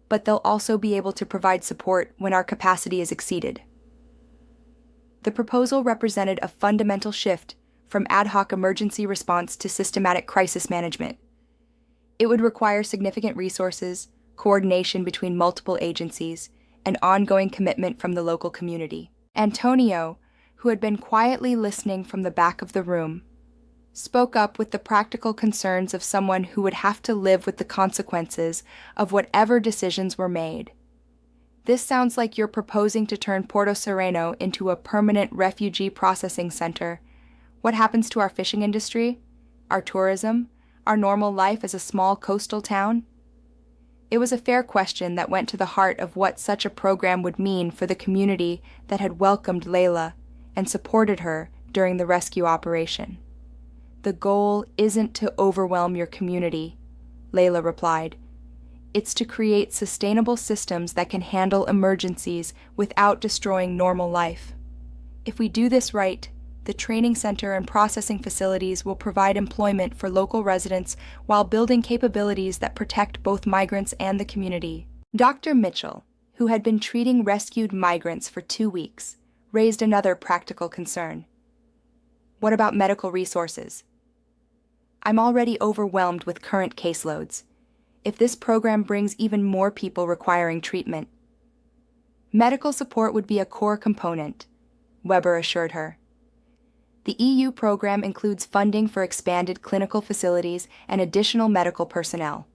but they'll also be able to provide support when our capacity is exceeded. The proposal represented a fundamental shift from ad hoc emergency response to systematic crisis management. It would require significant resources, coordination between multiple agencies, and ongoing commitment from the local community. Antonio, who had been quietly listening from the back of the room, spoke up with the practical concerns of someone who would have to live with the consequences of whatever decisions were made. This sounds like you're proposing to turn Porto Sereno into a permanent refugee processing center. What happens to our fishing industry, our tourism, our normal life as a small coastal town? It was a fair question that went to the heart of what such a program would mean for the community that had welcomed Leila and supported her during the rescue operation. The goal isn't to overwhelm your community, Leila replied. It's to create sustainable systems that can handle emergencies without destroying normal life. If we do this right, the training center and processing facilities will provide employment for local residents while building capabilities that protect both migrants and the community. Dr. Mitchell, who had been treating rescued migrants for 2 weeks, raised another practical concern. What about medical resources? I'm already overwhelmed with current caseloads. If this program brings even more people requiring treatment, medical support would be a core component, Weber assured her. The EU program includes funding for expanded clinical facilities and additional medical personnel.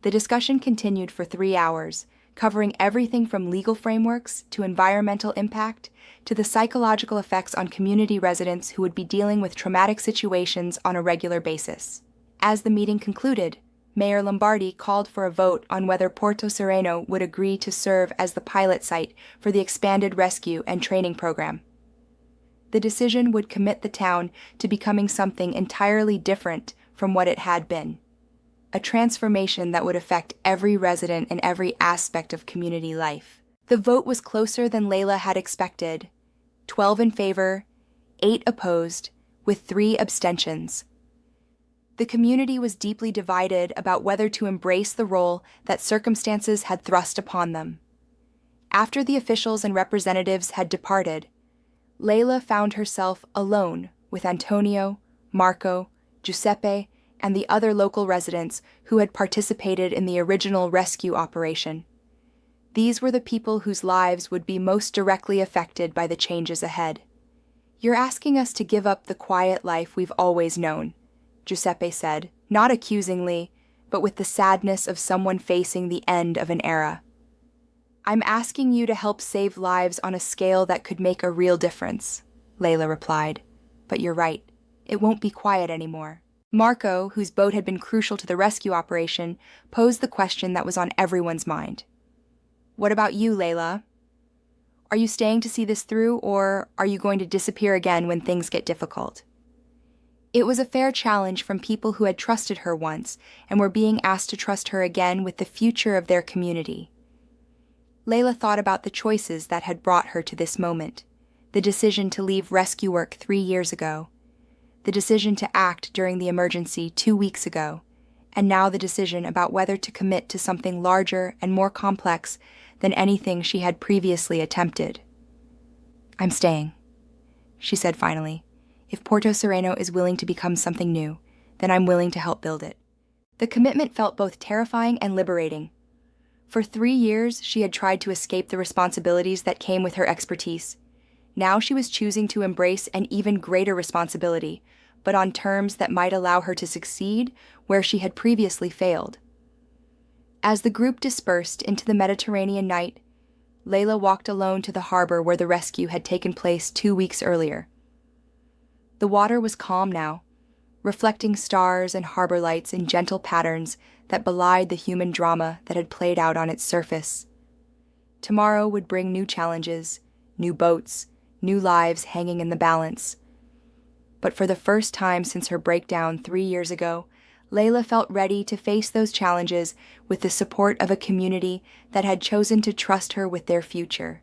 The discussion continued for 3 hours, covering everything from legal frameworks to environmental impact to the psychological effects on community residents who would be dealing with traumatic situations on a regular basis. As the meeting concluded, Mayor Lombardi called for a vote on whether Porto Sereno would agree to serve as the pilot site for the expanded rescue and training program. The decision would commit the town to becoming something entirely different from what it had been. A transformation that would affect every resident and every aspect of community life. The vote was closer than Leila had expected. 12 in favor, 8 opposed, with 3 abstentions. The community was deeply divided about whether to embrace the role that circumstances had thrust upon them. After the officials and representatives had departed, Leila found herself alone with Antonio, Marco, Giuseppe, and the other local residents who had participated in the original rescue operation. These were the people whose lives would be most directly affected by the changes ahead. "You're asking us to give up the quiet life we've always known," Giuseppe said, not accusingly, but with the sadness of someone facing the end of an era. "I'm asking you to help save lives on a scale that could make a real difference," Leila replied. "But you're right, it won't be quiet anymore." Marco, whose boat had been crucial to the rescue operation, posed the question that was on everyone's mind. "What about you, Leila? Are you staying to see this through, or are you going to disappear again when things get difficult?" It was a fair challenge from people who had trusted her once and were being asked to trust her again with the future of their community. Leila thought about the choices that had brought her to this moment, the decision to leave rescue work 3 years ago, the decision to act during the emergency 2 weeks ago, and now the decision about whether to commit to something larger and more complex than anything she had previously attempted. "I'm staying," she said finally. "If Porto Sereno is willing to become something new, then I'm willing to help build it." The commitment felt both terrifying and liberating. For 3 years, she had tried to escape the responsibilities that came with her expertise. Now she was choosing to embrace an even greater responsibility, but on terms that might allow her to succeed where she had previously failed. As the group dispersed into the Mediterranean night, Leila walked alone to the harbor where the rescue had taken place 2 weeks earlier. The water was calm now, reflecting stars and harbor lights in gentle patterns that belied the human drama that had played out on its surface. Tomorrow would bring new challenges, new boats, new lives hanging in the balance. But for the first time since her breakdown 3 years ago, Leila felt ready to face those challenges with the support of a community that had chosen to trust her with their future.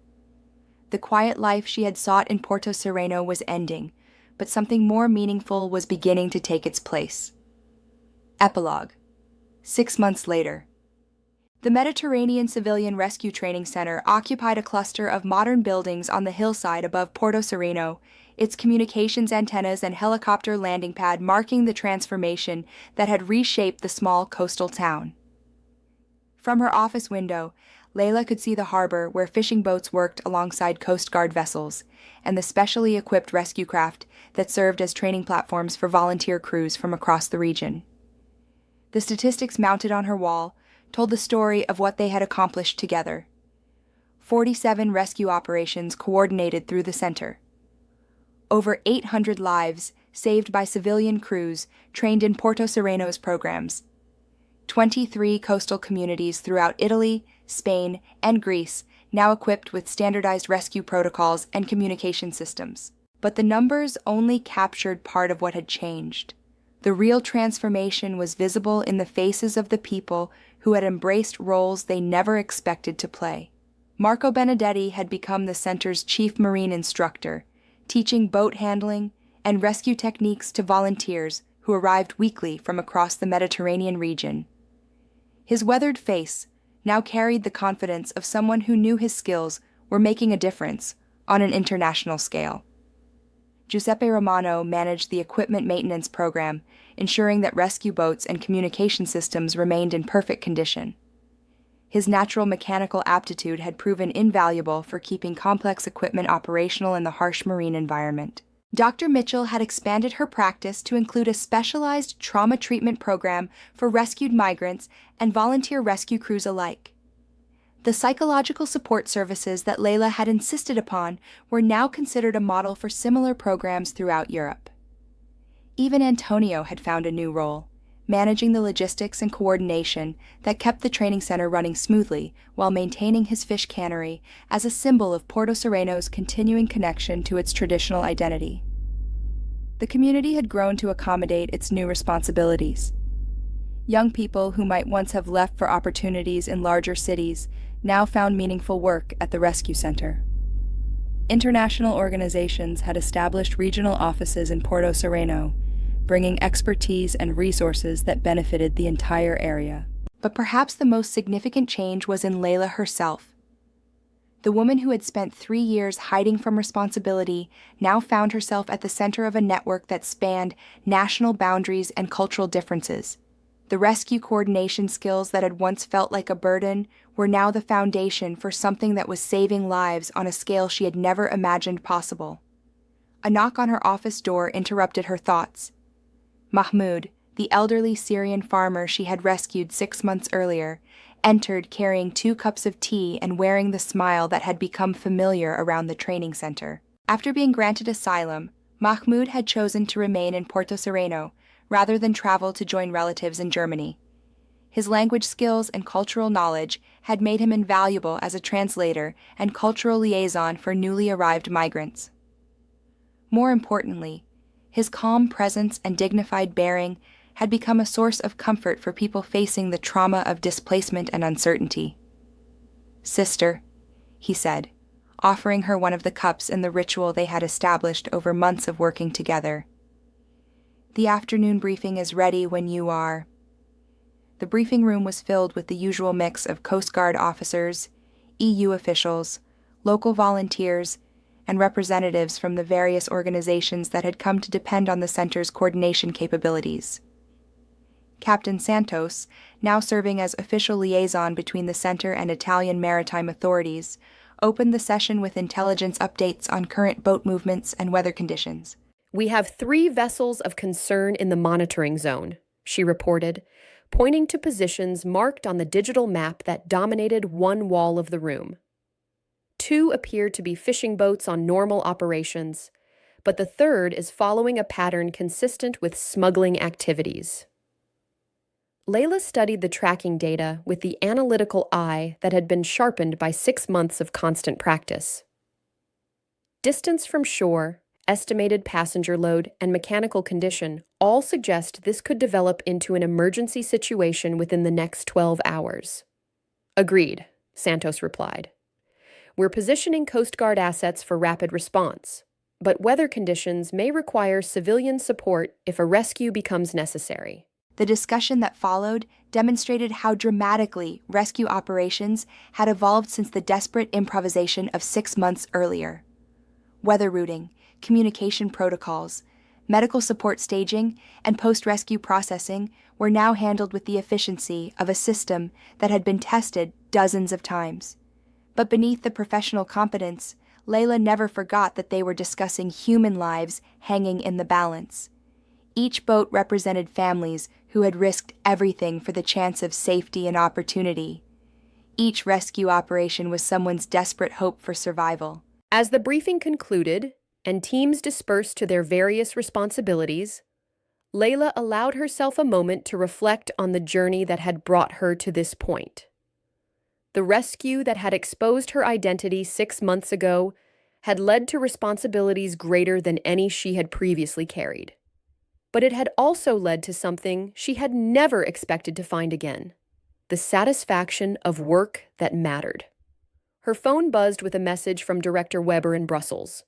The quiet life she had sought in Porto Sereno was ending, but something more meaningful was beginning to take its place. Epilogue. 6 months later. The Mediterranean Civilian Rescue Training Center occupied a cluster of modern buildings on the hillside above Porto Sereno, its communications antennas and helicopter landing pad marking the transformation that had reshaped the small coastal town. From her office window, Leila could see the harbor where fishing boats worked alongside Coast Guard vessels, and the specially equipped rescue craft that served as training platforms for volunteer crews from across the region. The statistics mounted on her wall told the story of what they had accomplished together. 47 rescue operations coordinated through the center. Over 800 lives saved by civilian crews trained in Porto Sereno's programs. 23 coastal communities throughout Italy, Spain, and Greece now equipped with standardized rescue protocols and communication systems. But the numbers only captured part of what had changed. The real transformation was visible in the faces of the people who had embraced roles they never expected to play. Marco Benedetti had become the center's chief marine instructor, teaching boat handling and rescue techniques to volunteers who arrived weekly from across the Mediterranean region. His weathered face now carried the confidence of someone who knew his skills were making a difference on an international scale. Giuseppe Romano managed the equipment maintenance program, ensuring that rescue boats and communication systems remained in perfect condition. His natural mechanical aptitude had proven invaluable for keeping complex equipment operational in the harsh marine environment. Dr. Mitchell had expanded her practice to include a specialized trauma treatment program for rescued migrants and volunteer rescue crews alike. The psychological support services that Leila had insisted upon were now considered a model for similar programs throughout Europe. Even Antonio had found a new role, managing the logistics and coordination that kept the training center running smoothly while maintaining his fish cannery as a symbol of Porto Sereno's continuing connection to its traditional identity. The community had grown to accommodate its new responsibilities. Young people who might once have left for opportunities in larger cities now found meaningful work at the rescue center. International organizations had established regional offices in Porto Sereno, bringing expertise and resources that benefited the entire area. But perhaps the most significant change was in Leila herself. The woman who had spent 3 years hiding from responsibility now found herself at the center of a network that spanned national boundaries and cultural differences. The rescue coordination skills that had once felt like a burden were now the foundation for something that was saving lives on a scale she had never imagined possible. A knock on her office door interrupted her thoughts. Mahmoud, the elderly Syrian farmer she had rescued 6 months earlier, entered carrying 2 cups of tea and wearing the smile that had become familiar around the training center. After being granted asylum, Mahmoud had chosen to remain in Porto Sereno rather than travel to join relatives in Germany. His language skills and cultural knowledge had made him invaluable as a translator and cultural liaison for newly arrived migrants. More importantly, his calm presence and dignified bearing had become a source of comfort for people facing the trauma of displacement and uncertainty. "Sister," he said, offering her one of the cups in the ritual they had established over months of working together. "The afternoon briefing is ready when you are." The briefing room was filled with the usual mix of Coast Guard officers, EU officials, local volunteers, and representatives from the various organizations that had come to depend on the center's coordination capabilities. Captain Santos, now serving as official liaison between the center and Italian maritime authorities, opened the session with intelligence updates on current boat movements and weather conditions. "We have 3 vessels of concern in the monitoring zone," she reported, pointing to positions marked on the digital map that dominated one wall of the room. 2 appear to be fishing boats on normal operations, but the third is following a pattern consistent with smuggling activities. Leila studied the tracking data with the analytical eye that had been sharpened by 6 months of constant practice. Distance from shore, estimated passenger load, and mechanical condition all suggest this could develop into an emergency situation within the next 12 hours. "Agreed," Santos replied. "We're positioning Coast Guard assets for rapid response, but weather conditions may require civilian support if a rescue becomes necessary." The discussion that followed demonstrated how dramatically rescue operations had evolved since the desperate improvisation of 6 months earlier. Weather routing, communication protocols, medical support staging, and post-rescue processing were now handled with the efficiency of a system that had been tested dozens of times. But beneath the professional competence, Leila never forgot that they were discussing human lives hanging in the balance. Each boat represented families who had risked everything for the chance of safety and opportunity. Each rescue operation was someone's desperate hope for survival. As the briefing concluded and teams dispersed to their various responsibilities, Leila allowed herself a moment to reflect on the journey that had brought her to this point. The rescue that had exposed her identity 6 months ago had led to responsibilities greater than any she had previously carried. But it had also led to something she had never expected to find again: the satisfaction of work that mattered. Her phone buzzed with a message from Director Weber in Brussels.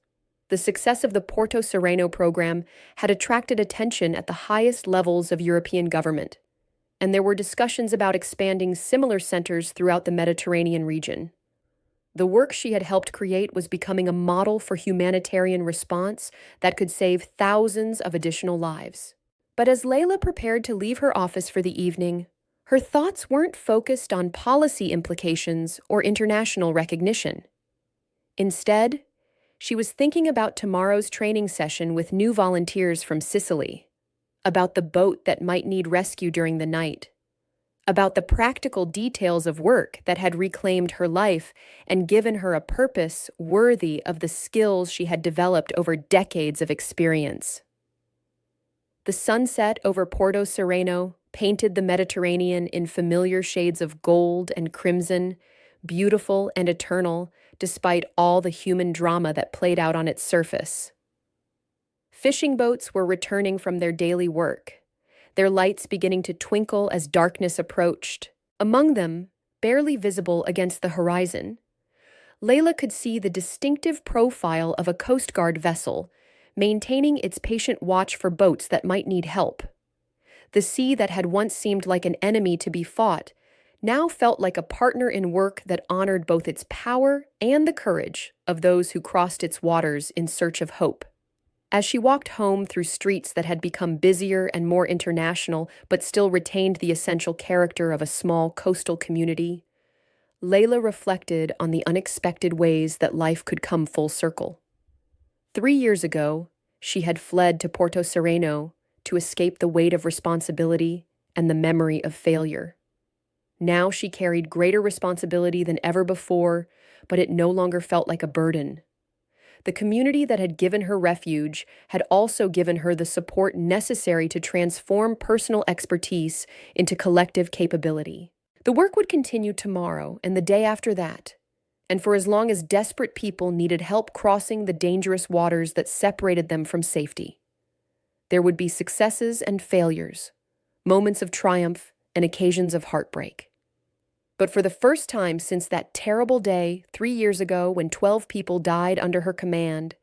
The success of the Porto Sereno program had attracted attention at the highest levels of European government, and there were discussions about expanding similar centers throughout the Mediterranean region. The work she had helped create was becoming a model for humanitarian response that could save thousands of additional lives. But as Leila prepared to leave her office for the evening, her thoughts weren't focused on policy implications or international recognition. Instead, she was thinking about tomorrow's training session with new volunteers from Sicily, about the boat that might need rescue during the night, about the practical details of work that had reclaimed her life and given her a purpose worthy of the skills she had developed over decades of experience. The sunset over Porto Sereno painted the Mediterranean in familiar shades of gold and crimson, beautiful and eternal, despite all the human drama that played out on its surface. Fishing boats were returning from their daily work, their lights beginning to twinkle as darkness approached. Among them, barely visible against the horizon, Leila could see the distinctive profile of a Coast Guard vessel, maintaining its patient watch for boats that might need help. The sea that had once seemed like an enemy to be fought now felt like a partner in work that honored both its power and the courage of those who crossed its waters in search of hope. As she walked home through streets that had become busier and more international but still retained the essential character of a small coastal community, Leila reflected on the unexpected ways that life could come full circle. 3 years ago, she had fled to Porto Sereno to escape the weight of responsibility and the memory of failure. Now she carried greater responsibility than ever before, but it no longer felt like a burden. The community that had given her refuge had also given her the support necessary to transform personal expertise into collective capability. The work would continue tomorrow and the day after that, and for as long as desperate people needed help crossing the dangerous waters that separated them from safety. There would be successes and failures, moments of triumph and occasions of heartbreak. But for the first time since that terrible day 3 years ago when 12 people died under her command,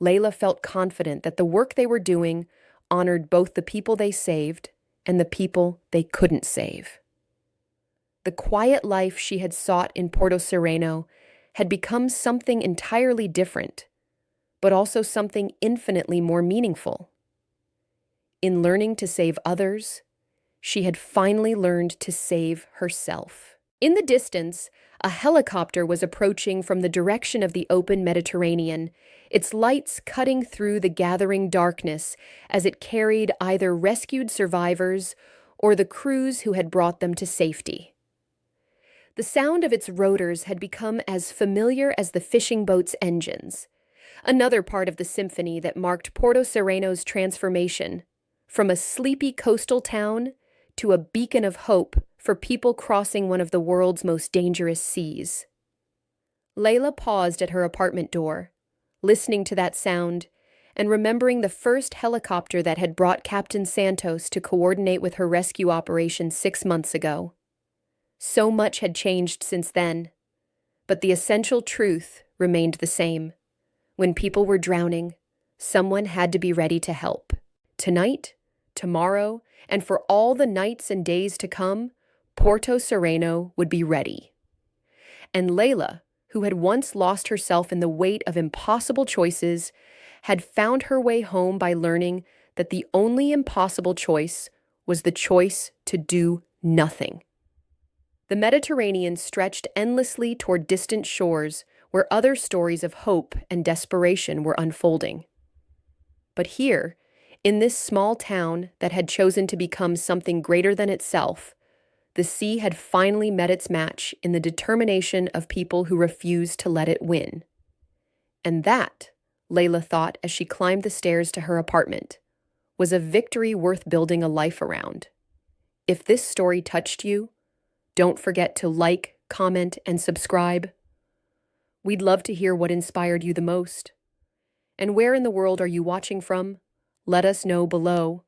Leila felt confident that the work they were doing honored both the people they saved and the people they couldn't save. The quiet life she had sought in Porto Sereno had become something entirely different, but also something infinitely more meaningful. In learning to save others, she had finally learned to save herself. In the distance, a helicopter was approaching from the direction of the open Mediterranean, its lights cutting through the gathering darkness as it carried either rescued survivors or the crews who had brought them to safety. The sound of its rotors had become as familiar as the fishing boat's engines, another part of the symphony that marked Porto Sereno's transformation from a sleepy coastal town to a beacon of hope for people crossing one of the world's most dangerous seas. Leila paused at her apartment door, listening to that sound and remembering the first helicopter that had brought Captain Santos to coordinate with her rescue operation 6 months ago. So much had changed since then, but the essential truth remained the same. When people were drowning, someone had to be ready to help. Tonight, tomorrow, and for all the nights and days to come, Porto Sereno would be ready. And Leila, who had once lost herself in the weight of impossible choices, had found her way home by learning that the only impossible choice was the choice to do nothing. The Mediterranean stretched endlessly toward distant shores where other stories of hope and desperation were unfolding. But here, in this small town that had chosen to become something greater than itself, the sea had finally met its match in the determination of people who refused to let it win. And that, Leila thought as she climbed the stairs to her apartment, was a victory worth building a life around. If this story touched you, don't forget to like, comment, and subscribe. We'd love to hear what inspired you the most. And where in the world are you watching from? Let us know below.